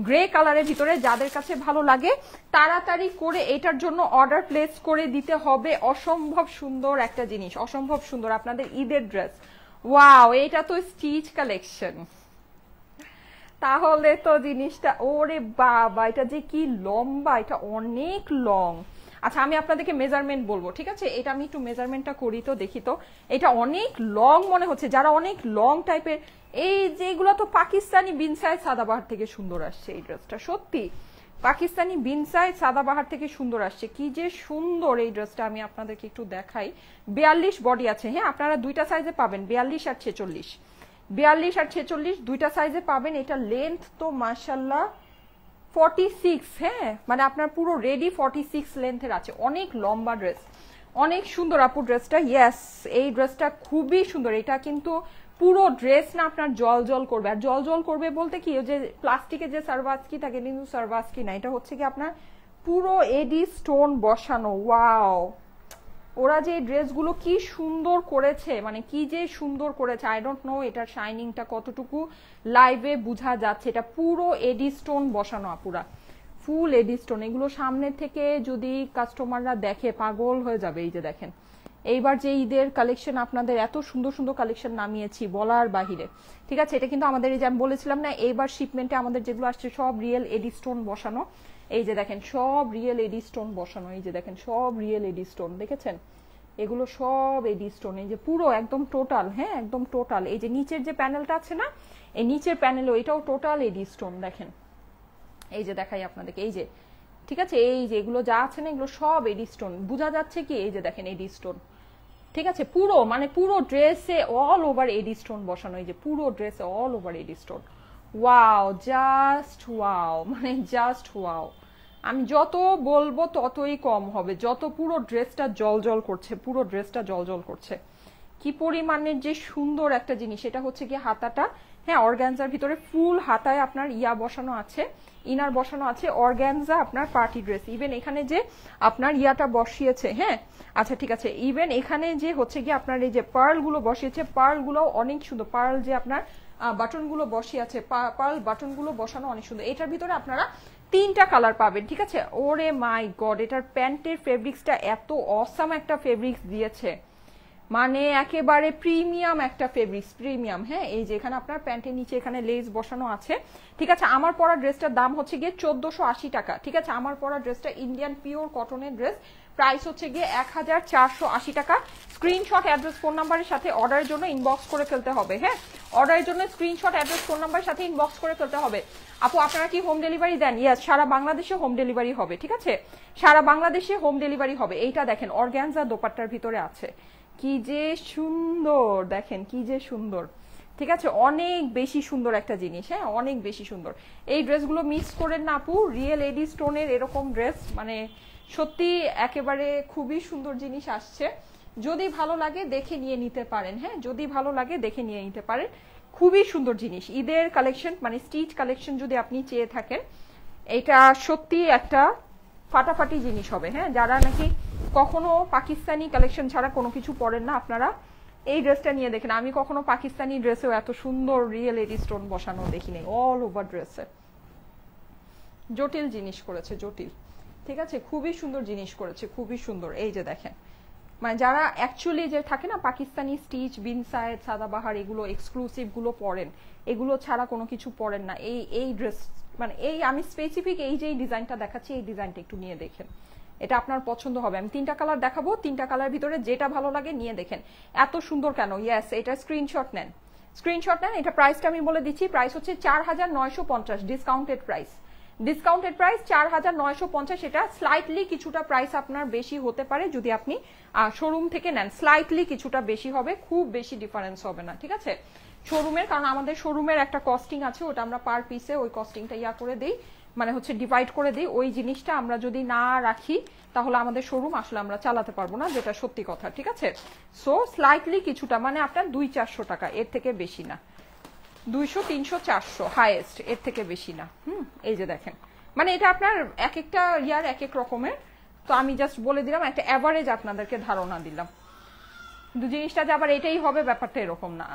গ্রে কালারের ভিতরে। যাদের কাছে ভালো লাগে তাড়াতাড়ি করে এটার জন্য অর্ডার প্লেস করে দিতে হবে। অসম্ভব সুন্দর একটা জিনিস, অসম্ভব সুন্দর আপনাদের ঈদের ড্রেস, ওয়াও, এটা তো স্টিচ কালেকশন। তাহলে তো জিনিসটা, ওরে বাবা, এটা যে কি লম্বা, এটা অনেক লং। আচ্ছা আমি আপনাদেরকে মেজারমেন্ট বলবো, ঠিক আছে? এটা আমি একটু মেজারমেন্টটা করি তো, দেখি তো। এটা অনেক লং মনে হচ্ছে, যারা অনেক লং টাইপের, এই যেগুলো তো পাকিস্তানি বিনসাই সাদাবাহার থেকে সুন্দর আসছে। এই ড্রেসটা সত্যি পাকিস্তানি বিনসাই সাদাবাহার থেকে সুন্দর আসছে। কি যে সুন্দর এই ড্রেসটা, আমি আপনাদেরকে একটু দেখাই। 42 বডি আছে, হ্যাঁ আপনারা দুইটা সাইজে পাবেন, 42 আর 46। 42 আর 46 দুইটা সাইজে পাবেন। এটা লেন্থ তো মাশাল্লাহ 46, হ্যাঁ মানে আপনার পুরো রেডি 46 লেন্থের আছে। অনেক লম্বা ড্রেস, অনেক সুন্দর আপু ড্রেসটা। ইয়েস, এই ড্রেসটা খুবই সুন্দর। এটা কিন্তু পুরো ড্রেস না আপনার জল জল করবে। আর জল জল করবে বলতে কি, ওই যে প্লাস্টিকের যে সারভাস্কি থাকে, কিন্তু সারভাস্কি না, এটা হচ্ছে কি আপনার পুরো এডি স্টোন বসানো। ওয়াও, ওরা যে ড্রেসগুলো কি সুন্দর করেছে, মানে কি যে সুন্দর করেছে। আই ডোন্ট নো এটার শাইনিংটা কতটুকু লাইভে বোঝা যাচ্ছে। এটা পুরো এডি স্টোন বসানো আপুরা, ফুল এডি স্টোন। এগুলো সামনে থেকে যদি কাস্টমাররা দেখে পাগল হয়ে যাবে। এই যে দেখেন, এইবার যে ঈদের কালেকশন আপনাদের এত সুন্দর সুন্দর কালেকশন নামিয়েছি বলার বাহিরে, ঠিক আছে? এটা কিন্তু আমাদের, এই যে আমি বলেছিলাম না, এইবার শিপমেন্টে আমাদের যেগুলো আসছে সব রিয়েল এডি স্টোন বসানো। এই যে দেখেন সব রিয়েল এডি স্টোন বসানো। এই যে দেখেন সব রিয়েল এডি স্টোন, দেখেছেন? এগুলো সব এডি স্টোন। এই যে পুরো একদম টোটাল, হ্যাঁ একদম টোটাল। এই যে নিচের যে প্যানেলটা আছে না, এই নিচের প্যানেলও এটাও টোটাল এডি স্টোন। দেখেন, এই যে দেখাই আপনাদেরকে, এই যে, ঠিক আছে? এই যে এগুলো যা আছে না, এগুলো সব এডি স্টোন। বোঝা যাচ্ছে কি? এই যে দেখেন এডি স্টোন, ঠিক আছে? পুরো মানে পুরো ড্রেসে অল ওভার এডি স্টোন বসানো। এই যে পুরো ড্রেসে অল ওভার এডি স্টোন। ওয়াও, জাস্ট ওয়াও, মানে জাস্ট ওয়াও। আমি যত বলবো ততই কম হবে। যত, পুরো ড্রেসটা জল জল করছে, পুরো ড্রেসটা জল জল করছে। কি পরিমাণের যে সুন্দর একটা জিনিস। এটা হচ্ছে কি হাতাটা, হ্যাঁ অর্গানজার ভিতরে ফুল হাতায় আপনার ইয়া বসানো আছে, ইনার বসানো আছে। অর্গানজা আপনার পার্টি ড্রেস। ইভেন এখানে যে আপনার ইয়াটা বসিয়েছে, হ্যাঁ আচ্ছা ঠিক আছে, ইভেন এখানে যে হচ্ছে কি আপনার এই যে পার্ল গুলো বসিয়েছে, পার্ল গুলো অনেক সুন্দর। পার্ল যে আপনার বাটন গুলো বসিয়েছে, পার্ল বাটন গুলো বসানো অনেক সুন্দর। এটার ভিতরে আপনারা 3টা কালার পাবেন, ঠিক আছে? ওরে মাই গড, এটার প্যান্টের ফেব্রিক্সটা এত অসাম একটা ফেব্রিক্স দিয়েছে, মানে একেবারে প্রিমিয়াম একটা ফেব্রিক্স, প্রিমিয়াম। হ্যাঁ এই যে এখানে আপনার প্যান্টের নিচে এখানে লেস বসানো আছে, ঠিক আছে? আমার পরা ড্রেসটার দাম হচ্ছে গিয়ে 1480 টাকা, ঠিক আছে? আমার পরা ড্রেসটা ইন্ডিয়ান পিওর কটনের ড্রেস, প্রাইস হচ্ছে গিয়ে 1480 টাকা। স্ক্রিনশট অ্যাড্রেস ফোন নাম্বারের সাথে অর্ডারের জন্য ইনবক্স করে ফেলতে হবে। হ্যাঁ অর্ডারের জন্য স্ক্রিনশট অ্যাড্রেস ফোন নাম্বারের সাথে ইনবক্স করে ফেলতে হবে। আপু আপনারা কি হোম ডেলিভারি দেন? ইয়েস, সারা বাংলাদেশে হোম ডেলিভারি হবে, ঠিক আছে? সারা বাংলাদেশে হোম ডেলিভারি হবে। এইটা দেখেন অর্গানজা দোপাট্টার ভিতরে আছে, কি যে সুন্দর, দেখেন কি যে সুন্দর, ঠিক আছে? অনেক বেশি সুন্দর একটা জিনিস, হ্যাঁ অনেক বেশি সুন্দর। এই ড্রেসগুলো মিস করেন না আপু, রিয়েল এডি স্টোনের এরকম ড্রেস মানে সত্যি একেবারে খুবই সুন্দর জিনিস আসছে। যদি ভালো লাগে দেখে নিয়ে নিতে পারেন, হ্যাঁ যদি ভালো লাগে দেখে নিয়ে নিতে পারেন। খুবই সুন্দর জিনিস, ঈদের কালেকশন মানে স্টিচ কালেকশন যদি আপনি চেয়ে থাকেন, এটা সত্যি একটা ফাটাফাটি জিনিস হবে। হ্যাঁ যারা নাকি কখনো পাকিস্তানি কালেকশন ছাড়া কোনো কিছু পরেন না, আপনারা এই ড্রেসটা নিয়ে দেখেন। আমি কখনো পাকিস্তানি ড্রেসেও এত সুন্দর রিয়েল এডি স্টোন বসানো দেখিনি। অল ওভার ড্রেসে জটিল জিনিস করেছে, জটিল, ঠিক আছে? খুবই সুন্দর জিনিস করেছে, খুবই সুন্দর। এই যে দেখেন, মানে যারা অ্যাকচুয়ালি যে থাকে না পাকিস্তানি স্টিচ, বিন সায়েদ, সাদাবাহার, এগুলো এক্সক্লুসিভ গুলো পরেন, এগুলো ছাড়া কোনো কিছু পরেন না। এই ড্রেস মানে এই আমি স্পেসিফিক এই যে ডিজাইনটা দেখাচ্ছি, এই ডিজাইনটা একটু নিয়ে দেখেন, এটা আপনার পছন্দ হবে। আমি 3টা কালার দেখাবো, 3টা কালার ভিতরে যেটা ভালো লাগে নিয়ে দেখেন। এত সুন্দর কেন? ইয়েস, এটা স্ক্রিনশট নেন, স্ক্রিনশট নেন। এটা প্রাইসটা আমি বলে দিচ্ছি, প্রাইস হচ্ছে 4950, ডিসকাউন্টেড প্রাইস, ডিসকাউন্টেড প্রাইস 4950। এটা স্লাইটলি কিছুটা প্রাইস আপনার বেশি হতে পারে যদি আপনি শোরুম থেকে নেন, স্লাইটলি কিছুটা বেশি হবে, খুব বেশি ডিফারেন্স হবে না, ঠিক আছে? শোরুমের, কারণ আমাদের শোরুমের একটা কস্টিং আছে, ওটা আমরা পার পিসে ওই কস্টিংটা ইয়া করে দিই, মানে হচ্ছে ডিভাইড করে দিই। ওই জিনিসটা আমরা যদি না রাখি তাহলে আমাদের শোরুম আসলে আমরা চালাতে পারবো না, যেটা সত্যি কথা, ঠিক আছে? সো স্লাইটলি কিছুটা মানে আপনার 200-400 টাকা, এর থেকে বেশি না। 200, 300, 400 হাইয়েস্ট, এর থেকে বেশি না। এই যে দেখেন, মানে এটা আপনার এক একটা ইয়ার এক এক রকমের, তো আমি জাস্ট বলে দিলাম, একটা অ্যাভারেজ আপনাদেরকে ধারণা দিলাম। কিন্তু জিনিসটা যে আবার এটাই হবে ব্যাপারটা এরকম না।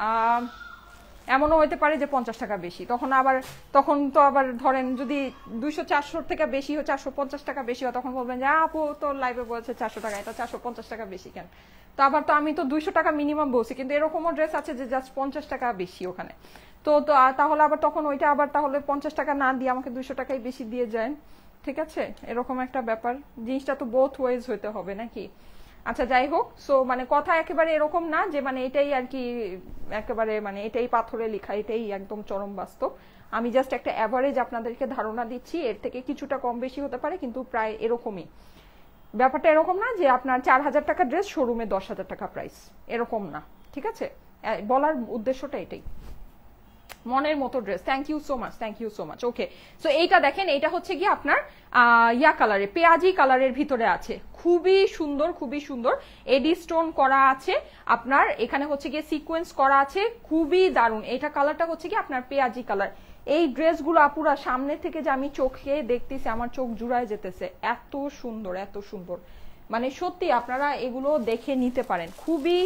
এমনও হতে পারে যে 50 টাকা বেশি, তখন তো আবার ধরেন যদি 200-400 থেকে বেশি হয়, 450 টাকা বেশি হয়, তখন বলবেন যে আপু তো লাইভে বলছে 400 টাকা, এটা 450 টাকা বেশি কেন? তো আবার তো আমি তো 200 টাকা মিনিমাম বলছি, কিন্তু এরকমও ড্রেস আছে যে জাস্ট 50 টাকা বেশি ওখানে। তো তো তাহলে আবার তখন ওইটা আবার তাহলে 50 টাকা না দিয়ে আমাকে 200 টাকাই বেশি দিয়ে যায়, ঠিক আছে? এরকম একটা ব্যাপার, জিনিসটা তো বোথ ওয়েজ হইতে হবে নাকি? আচ্ছা যাই হোক, সো মানে কথা একেবারে এরকম না যে মানে এটাই আর কি একেবারে মানে এটাই পাথরে লেখা, এটাই একদম চরম বাস্তব। আমি জাস্ট একটা অ্যাভারেজ আপনাদেরকে ধারণা দিচ্ছি, এর থেকে কিছুটা কম বেশি হতে পারে, কিন্তু প্রায় এরকমই। ব্যাপারটা এরকম না যে আপনার 4000 টাকা ড্রেস শোরুমে 10,000 টাকা প্রাইস, এরকম না, ঠিক আছে? বলার উদ্দেশ্যটা এটাই। মনের মতো dress, thank you so much, thank you so much. Okay, so এইটা দেখেন, এইটা হচ্ছে কি আপনার ইয়া কালারে, পেঁয়াজি কালারের ভিতরে আছে, খুবই সুন্দর, খুবই সুন্দর। এডি স্টোন করা আছে আপনার, এখানে হচ্ছে গিয়ে সিকোয়েন্স করা আছে, খুবই দারুণ। এটা কালারটা হচ্ছে কি আপনার পেঁয়াজি কালার। এই ড্রেসগুলো আপুরা সামনে থেকে যে আমি চোখে দেখতেছি, আমার চোখ জুড়ায় যেতেছে, এত সুন্দর, এত সুন্দর। মানে সত্যি আপনারা এগুলো দেখে নিতে পারেন, খুবই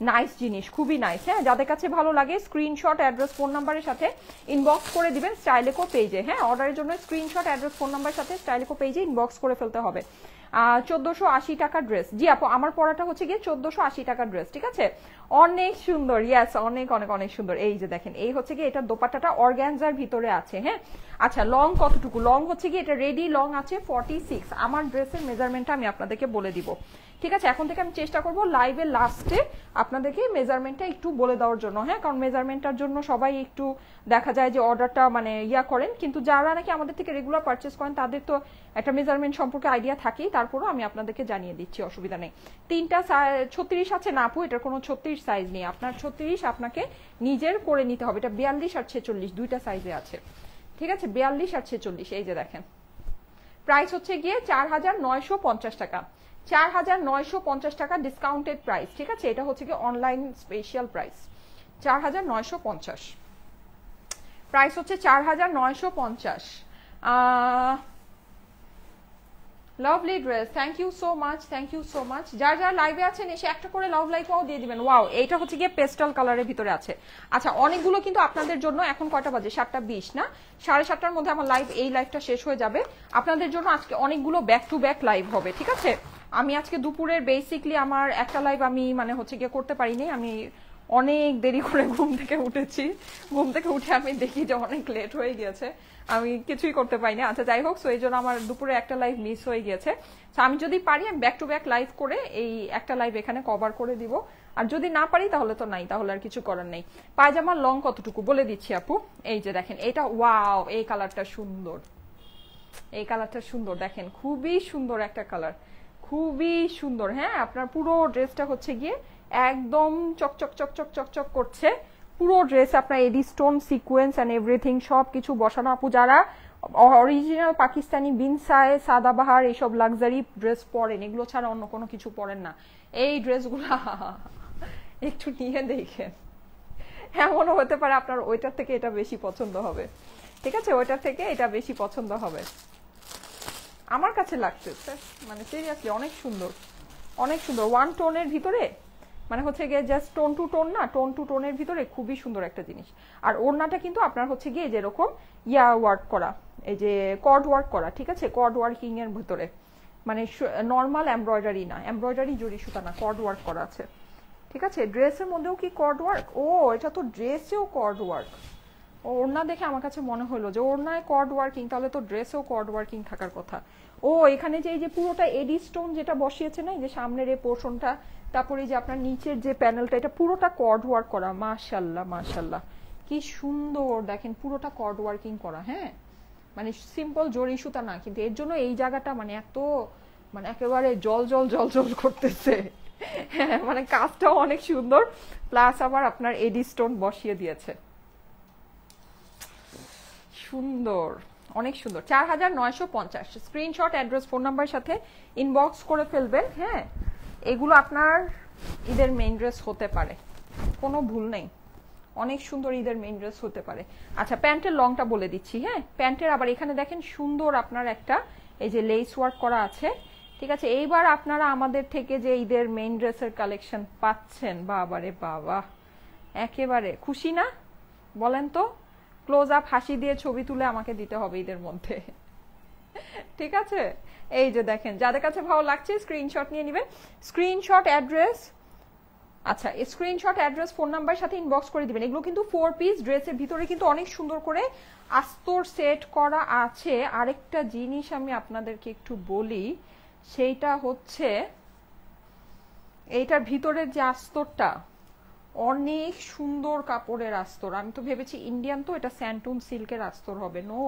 নাইস জিনিস, খুবই নাইস। হ্যাঁ, যাদের কাছে ভালো লাগে স্ক্রিনশট, অ্যাড্রেস, ফোন নাম্বারের সাথে ইনবক্স করে দিবেন স্টাইলেকো পেজে। হ্যাঁ, অর্ডারের জন্য স্ক্রিনশট, অ্যাড্রেস, ফোন নাম্বারের সাথে স্টাইলেকো পেজে ইনবক্স করে ফেলতে হবে। 1480 টাকা ড্রেস। জি আপু, আমার পরাটা হচ্ছে গিয়ে 1480 টাকা ড্রেস, ঠিক আছে? অনেক সুন্দর, ইয়াস, অনেক অনেক অনেক সুন্দর। এই যে দেখেন, এই হচ্ছে গিয়ে এটার দোপাট্টাটা অর্গানজার ভিতরে আছে। হ্যাঁ, আচ্ছা লং কতটুকু? লং হচ্ছে গিয়ে এটা রেডি লং আছে 46। আমার ড্রেসের মেজারমেন্টটা আমি আপনাদেরকে বলে দিব, ঠিক আছে? এখন থেকে আমি চেষ্টা করব লাইভের লাস্টে আপনাদেরকে মেজারমেন্টটা একটু বলে দেওয়ার জন্য। হ্যাঁ, কারণ মেজারমেন্টটার জন্য সবাই একটু দেখা যায় যে অর্ডারটা মানে ইয়া করেন, কিন্তু যারা নাকি আমাদের থেকে রেগুলার পারচেস করেন তাদের তো একটা মেজারমেন্ট সম্পর্কে আইডিয়া থাকেই, তারপরও আমি আপনাদেরকে জানিয়ে দিচ্ছি, অসুবিধা নেই। 3টা 36 আছে না আপু? এটার কোনো 36 সাইজ নেই, আপনার 36 আপনাকে নিজের করে নিতে হবে। এটা 42 আর 46 দুইটা সাইজে আছে, ঠিক আছে? 42 আর 46। এই যে দেখেন, প্রাইস হচ্ছে গিয়ে 4950 টাকা, 4950 টাকা ডিসকাউন্টেড প্রাইস, ঠিক আছে? এটা হচ্ছে গিয়ে অনলাইন স্পেশাল প্রাইস, 4950 প্রাইস হচ্ছে 4950। Lovely dress, thank you so much, thank you so much. যারা যারা লাইভে আছেন এসে একটা করে লাভ লাইকও দিয়ে দিবেন। ওয়াও, এইটা হচ্ছে গিয়ে পেস্টাল কালারের ভিতরে আছে। আচ্ছা, অনেকগুলো কিন্তু আপনাদের জন্য, এখন কয়টা বাজে? 7:20 না? 7:30টার মধ্যে আমার লাইভ, এই লাইভটা শেষ হয়ে যাবে। আপনাদের জন্য আজকে অনেকগুলো ব্যাক টু ব্যাক লাইভ হবে, ঠিক আছে? আমি আজকে দুপুরের বেসিকলি আমার একটা লাইভ আমি মানে হচ্ছে গিয়ে করতে পারিনি, আমি অনেক দেরি করে ঘুম থেকে উঠেছি। ঘুম থেকে উঠে আমি দেখি যে অনেক লেট হয়ে গিয়েছে, আমি কিছুই করতে পারিনি। আচ্ছা যাই হোক, সো এই জন্য আমার দুপুরে একটা লাইভ মিস হয়ে গিয়েছে। তো আমি যদি পারি আমি ব্যাক টু ব্যাক লাইভ করে এই একটা লাইভ এখানে কভার করে দিব, আর যদি না পারি তাহলে তো নাই, তাহলে আর কিছু করার নেই। পায়জামার লং কতটুকু বলে দিচ্ছি আপু। এই যে দেখেন, এটা ওয়াও, এই কালারটা সুন্দর, এই কালারটা সুন্দর, দেখেন খুবই সুন্দর একটা কালার, খুবই সুন্দর। হ্যাঁ, আপনার পুরো ড্রেসটা হচ্ছে গিয়ে একদম চকচক চকচক চকচক করছে। পুরো ড্রেস আপনার AD stone, sequence and everything সব কিছু বসানো। আপু যারা অরিজিনাল পাকিস্তানি বিনসায়, সাদাবাহার এইসব লাক্সারি ড্রেস পরেন, এগুলো ছাড়া অন্য কোনো কিছু পরেন না, এই ড্রেসগুলো একটু নিয়ে দেখেন। এমনও হতে পারে আপনার ওইটার থেকে এটা বেশি পছন্দ হবে, ঠিক আছে? ওইটার থেকে এটা বেশি পছন্দ হবে আমার কাছে লাগতেছে, মানে সিরিয়াসলি অনেক সুন্দর, অনেক সুন্দর। ওয়ান টোনের ভিতরে, মানে হচ্ছে গিয়ে জাস্ট টোন টু টোন না, টোন টু টোনের ভিতরে খুবই সুন্দর একটা জিনিস। আর ওড়নাটা কিন্তু আপনার হচ্ছে গিয়ে যেরকম ইয়া ওয়ার্ক করা, এই যে কর্ড ওয়ার্ক করা, ঠিক আছে? কর্ড ওয়ার্কিং এর ভিতরে, মানে নর্মাল এমব্রয়ডারি না, এমব্রয়ডারি জরি সুতা না, কর্ড ওয়ার্ক করা আছে, ঠিক আছে? ড্রেসের মধ্যেও কি কর্ড ওয়ার্ক? ও, এটা তো ড্রেসেও কর্ড ওয়ার্ক। ওড়না দেখে আমার কাছে মনে হলো যে ওড়নায় কর্ড ওয়ার্কিং, তাহলে তো ড্রেসেও কর্ড ওয়ার্কিং থাকার কথা। ও, এখানে যে এই যে পুরোটা এডি স্টোন যেটা বসিয়েছে না, এই যে সামনের এই পোর্শনটা, তারপরে যে আপনার নিচের যে প্যানেলটা, এটা পুরোটা কর্ড ওয়ার্ক করা। মাশাল্লাহ মাশাল্লাহ, কি সুন্দর দেখেন, পুরোটা কর্ড ওয়ার্কিং করা। হ্যাঁ, মানে সিম্পল জরি সুতা না, কিন্তু এর জন্য এই জায়গাটা মানে এত, মানে একেবারে জল জল জল জল করতেছে। হ্যাঁ, মানে কাজটাও অনেক সুন্দর, প্লাস আবার আপনার এডি স্টোন বসিয়ে দিয়েছে, সুন্দর, অনেক সুন্দর। 4950। স্ক্রিনশট, অ্যাড্রেস, ফোন নাম্বারের সাথে ইনবক্স করে ফেলবেন। হ্যাঁ, এগুলো আপনার ঈদের মেইন ড্রেস হতে পারে, কোনো ভুল নেই, অনেক সুন্দর ঈদের মেইন ড্রেস হতে পারে। আচ্ছা, প্যান্টের লংটা বলে দিচ্ছি। হ্যাঁ, প্যান্টের আবার এখানে দেখেন সুন্দর আপনার একটা এই যে লেস ওয়ার্ক করা আছে, ঠিক আছে? এইবার আপনারা আমাদের থেকে যে ঈদের মেইন ড্রেসের কালেকশন পাচ্ছেন, বাবারে বাবা, একেবারে খুশি না বলেন তো? ক্লোজ আপ হাসি দিয়ে ছবি তুলে আমাকে দিতে হবে ঈদের মধ্যে, ঠিক আছে? এই যে দেখেন, যাদের কাছে ভালো লাগছে স্ক্রিনশট নিয়ে নেবেন। স্ক্রিনশট, অ্যাড্রেস, আচ্ছা, স্ক্রিনশট, অ্যাড্রেস, ফোন নাম্বার সাথে ইনবক্স করে দিবেন। এগুলো কিন্তু 4 পিস ড্রেসের ভিতরে কিন্তু অনেক সুন্দর করে আস্তর সেট করা আছে। আরেকটা জিনিস আমি আপনাদেরকে একটু বলি, সেইটা হচ্ছে এইটার ভিতরের যে আস্তরটা অনেক সুন্দর কাপড়ের আস্তর। আমি তো ভেবেছি ইন্ডিয়ান, তো এটা স্যান্টুন সিল্কের আস্তর হবে। নো,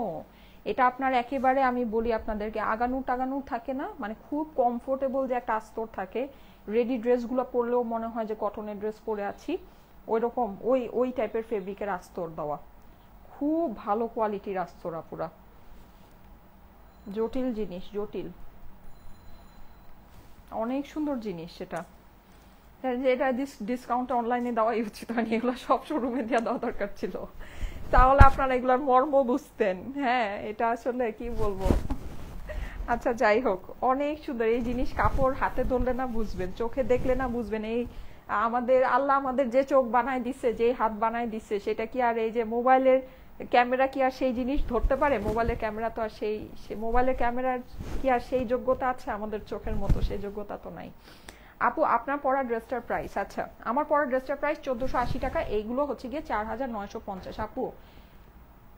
এটা আপনার একেবারে আমি বলি আপনাদেরকে আগানু টাগানু থাকে না, মানে খুব কমফোর্টেবল যে একটা আস্তর থাকে, রেডি ড্রেসগুলো পরলেও মনে হয় যে কটনের ড্রেস পরে আছি, ওই রকম ওই টাইপের ফেব্রিকের আস্তর দেওয়া, খুব ভালো কোয়ালিটির আস্তর পুরা। জটিল জিনিস, জটিল, অনেক সুন্দর জিনিস সেটা। এটা ডিসকাউন্ট অনলাইনে দেওয়াই উচিত হয়নি, এগুলো সব শোরুমে দেওয়া দরকার ছিল, তাহলে আপনারা এগুলোর মর্ম বুঝতেন। হ্যাঁ, এটা আসলে কি বলবো। আচ্ছা, যাই হোক, অনেক সুন্দর এই জিনিস। কাপড় হাতে ধরলে না বুঝবেন, চোখে দেখলে না বুঝবেন। এই আমাদের আল্লাহ আমাদের যে চোখ বানায় দিচ্ছে, যে হাত বানায় দিচ্ছে, সেটা কি আর এই যে মোবাইলের ক্যামেরা কি আর সেই জিনিস ধরতে পারে? মোবাইলের ক্যামেরা তো আর সেই মোবাইলের ক্যামেরার কি আর সেই যোগ্যতা আছে? আমাদের চোখের মতো সেই যোগ্যতা তো নাই। আপু, আপনার পরা ড্রেসটার প্রাইস? আচ্ছা, আমার পরা ড্রেসটার প্রাইস 1480 টাকা। এইগুলো হচ্ছে গিয়ে 4950। আপু,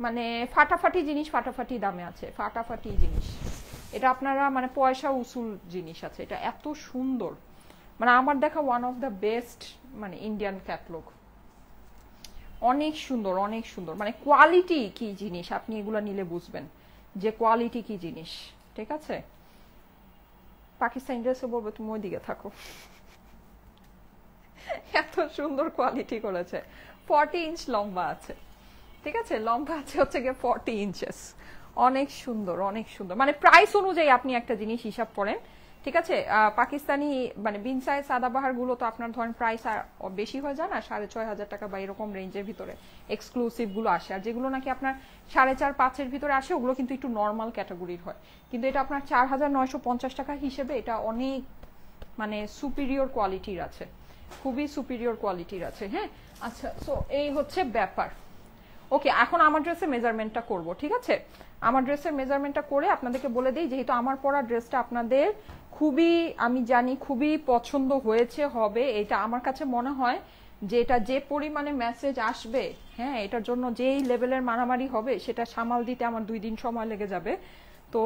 মানে ফাটাফাটি জিনিস, ফাটাফাটি দামে আছে, ফাটাফাটি জিনিস। এটা আপনারা মানে পয়সা উসুল জিনিস আছে, এটা এত সুন্দর, মানে আমার দেখা ওয়ান অফ দ্য বেস্ট মানে ইন্ডিয়ান ক্যাটলগ। অনেক সুন্দর, অনেক সুন্দর, মানে কোয়ালিটি কি জিনিস আপনি এগুলো নিলে বুঝবেন যে কোয়ালিটি কি জিনিস। ঠিক আছে, পাকিস্তানি ড্রেসও বলবো তুমি ওই দিকে থাকো, এত সুন্দর কোয়ালিটি করেছে। 40 ইঞ্চ লম্বা আছে, ঠিক আছে, লম্বা আছে হচ্ছে গিয়ে 40 ইঞ্চেস। অনেক সুন্দর, অনেক সুন্দর, মানে প্রাইস অনুযায়ী আপনি একটা জিনিস হিসাব করেন। ঠিক আছে, পাকিস্তানি মানে বিনসাই সাদাবাহার গুলো তো আপনার ধরেন প্রাইস আর বেশি হয়ে যায় না, 6500 টাকা বা এরকম রেঞ্জের ভিতরে এক্সক্লুসিভ গুলো আসে। আর যেগুলো নাকি আপনার 4.5-5 এর ভিতরে আসে, ওগুলো কিন্তু একটু নর্মাল ক্যাটাগরির হয়। কিন্তু এটা আপনার 4950 টাকা হিসেবে এটা অনেক মানে সুপিরিয়র কোয়ালিটির আছে, খুবই সুপিরিয়র কোয়ালিটির আছে। হ্যাঁ, আচ্ছা, সো এই হচ্ছে ব্যাপার। ওকে, এখন আমার ড্রেসের মেজারমেন্টটা করব। ঠিক আছে, আমার ড্রেসের মেজারমেন্টটা করে আপনাদেরকে বলে দিই, যেহেতু আমার পরা ড্রেসটা আপনাদের খুবই, আমি জানি খুবই পছন্দ হয়েছে হবে। এটা আমার কাছে মনে হয় যে এটা যে পরিমাণে মেসেজ আসবে, হ্যাঁ, এটার জন্য যেই লেভেলের মারামারি হবে, সেটা সামাল দিতে আমার 2 দিন সময় লেগে যাবে। তো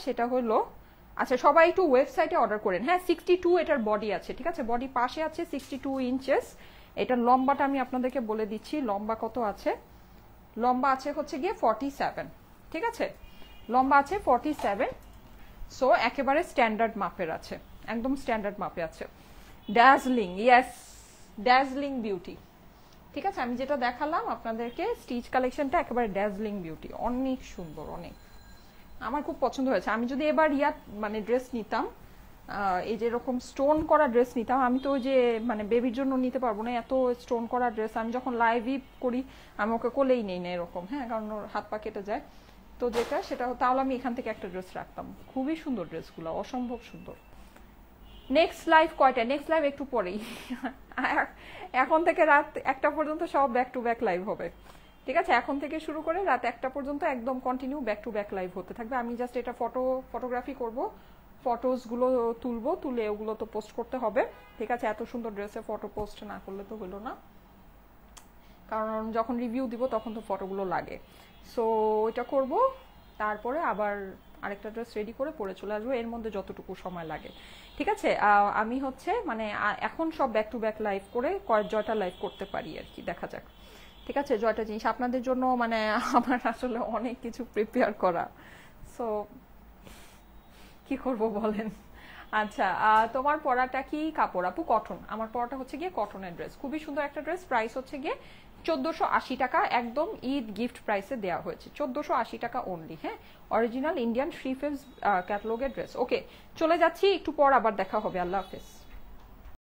সেটা হলো, আচ্ছা, সবাই একটু ওয়েবসাইটে অর্ডার করেন। হ্যাঁ, 62 এটার বডি আছে। ঠিক আছে, বডি পাশে আছে 62 ইঞ্চেস। এটার লম্বাটা আমি আপনাদেরকে বলে দিচ্ছি, লম্বা কত আছে। লম্বা আছে হচ্ছে গিয়ে 47। ঠিক আছে, লম্বা আছে 47। সো একেবারে স্ট্যান্ডার্ড মাপের আছে, একদম স্ট্যান্ডার্ড মাপে আছে। Dazzling, yes, dazzling beauty. ঠিক আছে, আমি যেটা দেখালাম আপনাদেরকে স্টিচ কালেকশনটা একেবারে ড্যাজলিং বিউটি, অনেক সুন্দর, অনেক আমার খুব পছন্দ হয়েছে। আমি যদি এবার মানে ড্রেস নিতাম, এই যে এরকম স্টোন করা ড্রেস নিতাম, আমি তো ওই যে মানে বেবির জন্য নিতে পারবো না এত স্টোন করা ড্রেস। আমি যখন লাইভই করি আমি ওকে কোলেই নেই না এরকম, হ্যাঁ, কারণ ওর হাত পা কেটে যায়। তো সেটা তাহলে আমি এখান থেকে একটা ড্রেস রাখতাম। খুবই সুন্দর ড্রেসগুলো, অসম্ভব সুন্দর। নেক্সট লাইভ কয়টা? নেক্সট লাইভ একটু পরেই, এখন থেকে রাত 1টা পর্যন্ত সব ব্যাক টু ব্যাক লাইভ হবে। ঠিক আছে, এখন থেকে শুরু করে রাত 1টা পর্যন্ত একদম continue back to back live হতে থাকবে। আমি জাস্ট এটা ফটোগ্রাফি করব, ফটোসগুলো তুলবো, তুলে ওগুলো তো পোস্ট করতে হবে। ঠিক আছে, এত সুন্দর ড্রেসে ফটো পোস্ট না করলে তো হলো না, কারণ যখন রিভিউ দিব তখন তো ফটোগুলো লাগে। সো ওইটা করব, তারপরে আবার আরেকটা ড্রেস রেডি করে পরে চলে আসবো, এর মধ্যে যতটুকু সময় লাগে। ঠিক আছে, আমি হচ্ছে মানে এখন সব ব্যাক টু ব্যাক লাইভ করে জয়টা লাইভ করতে পারি আর কি, দেখা যাক। ঠিক আছে, জয়টা জিনিস আপনাদের জন্য মানে আমার আসলে অনেক কিছু প্রিপেয়ার করা। সো কি করব বলেন। আচ্ছা, তোমার পরাটা কি কাপড়? আপু, কটন। আমার পরাটা হচ্ছে গিয়ে কটনের ড্রেস, খুবই সুন্দর একটা ড্রেস। প্রাইস হচ্ছে গিয়ে 1480 টাকা, একদম ঈদ গিফট প্রাইসে দেওয়া হয়েছে, 1480 টাকা অনলি। হ্যাঁ, অরিজিনাল ইন্ডিয়ান 3 ফেজ ক্যাটালগের ড্রেস। ওকে, চলে যাচ্ছি, একটু পর আবার দেখা হবে। আল্লাহ হাফেজ।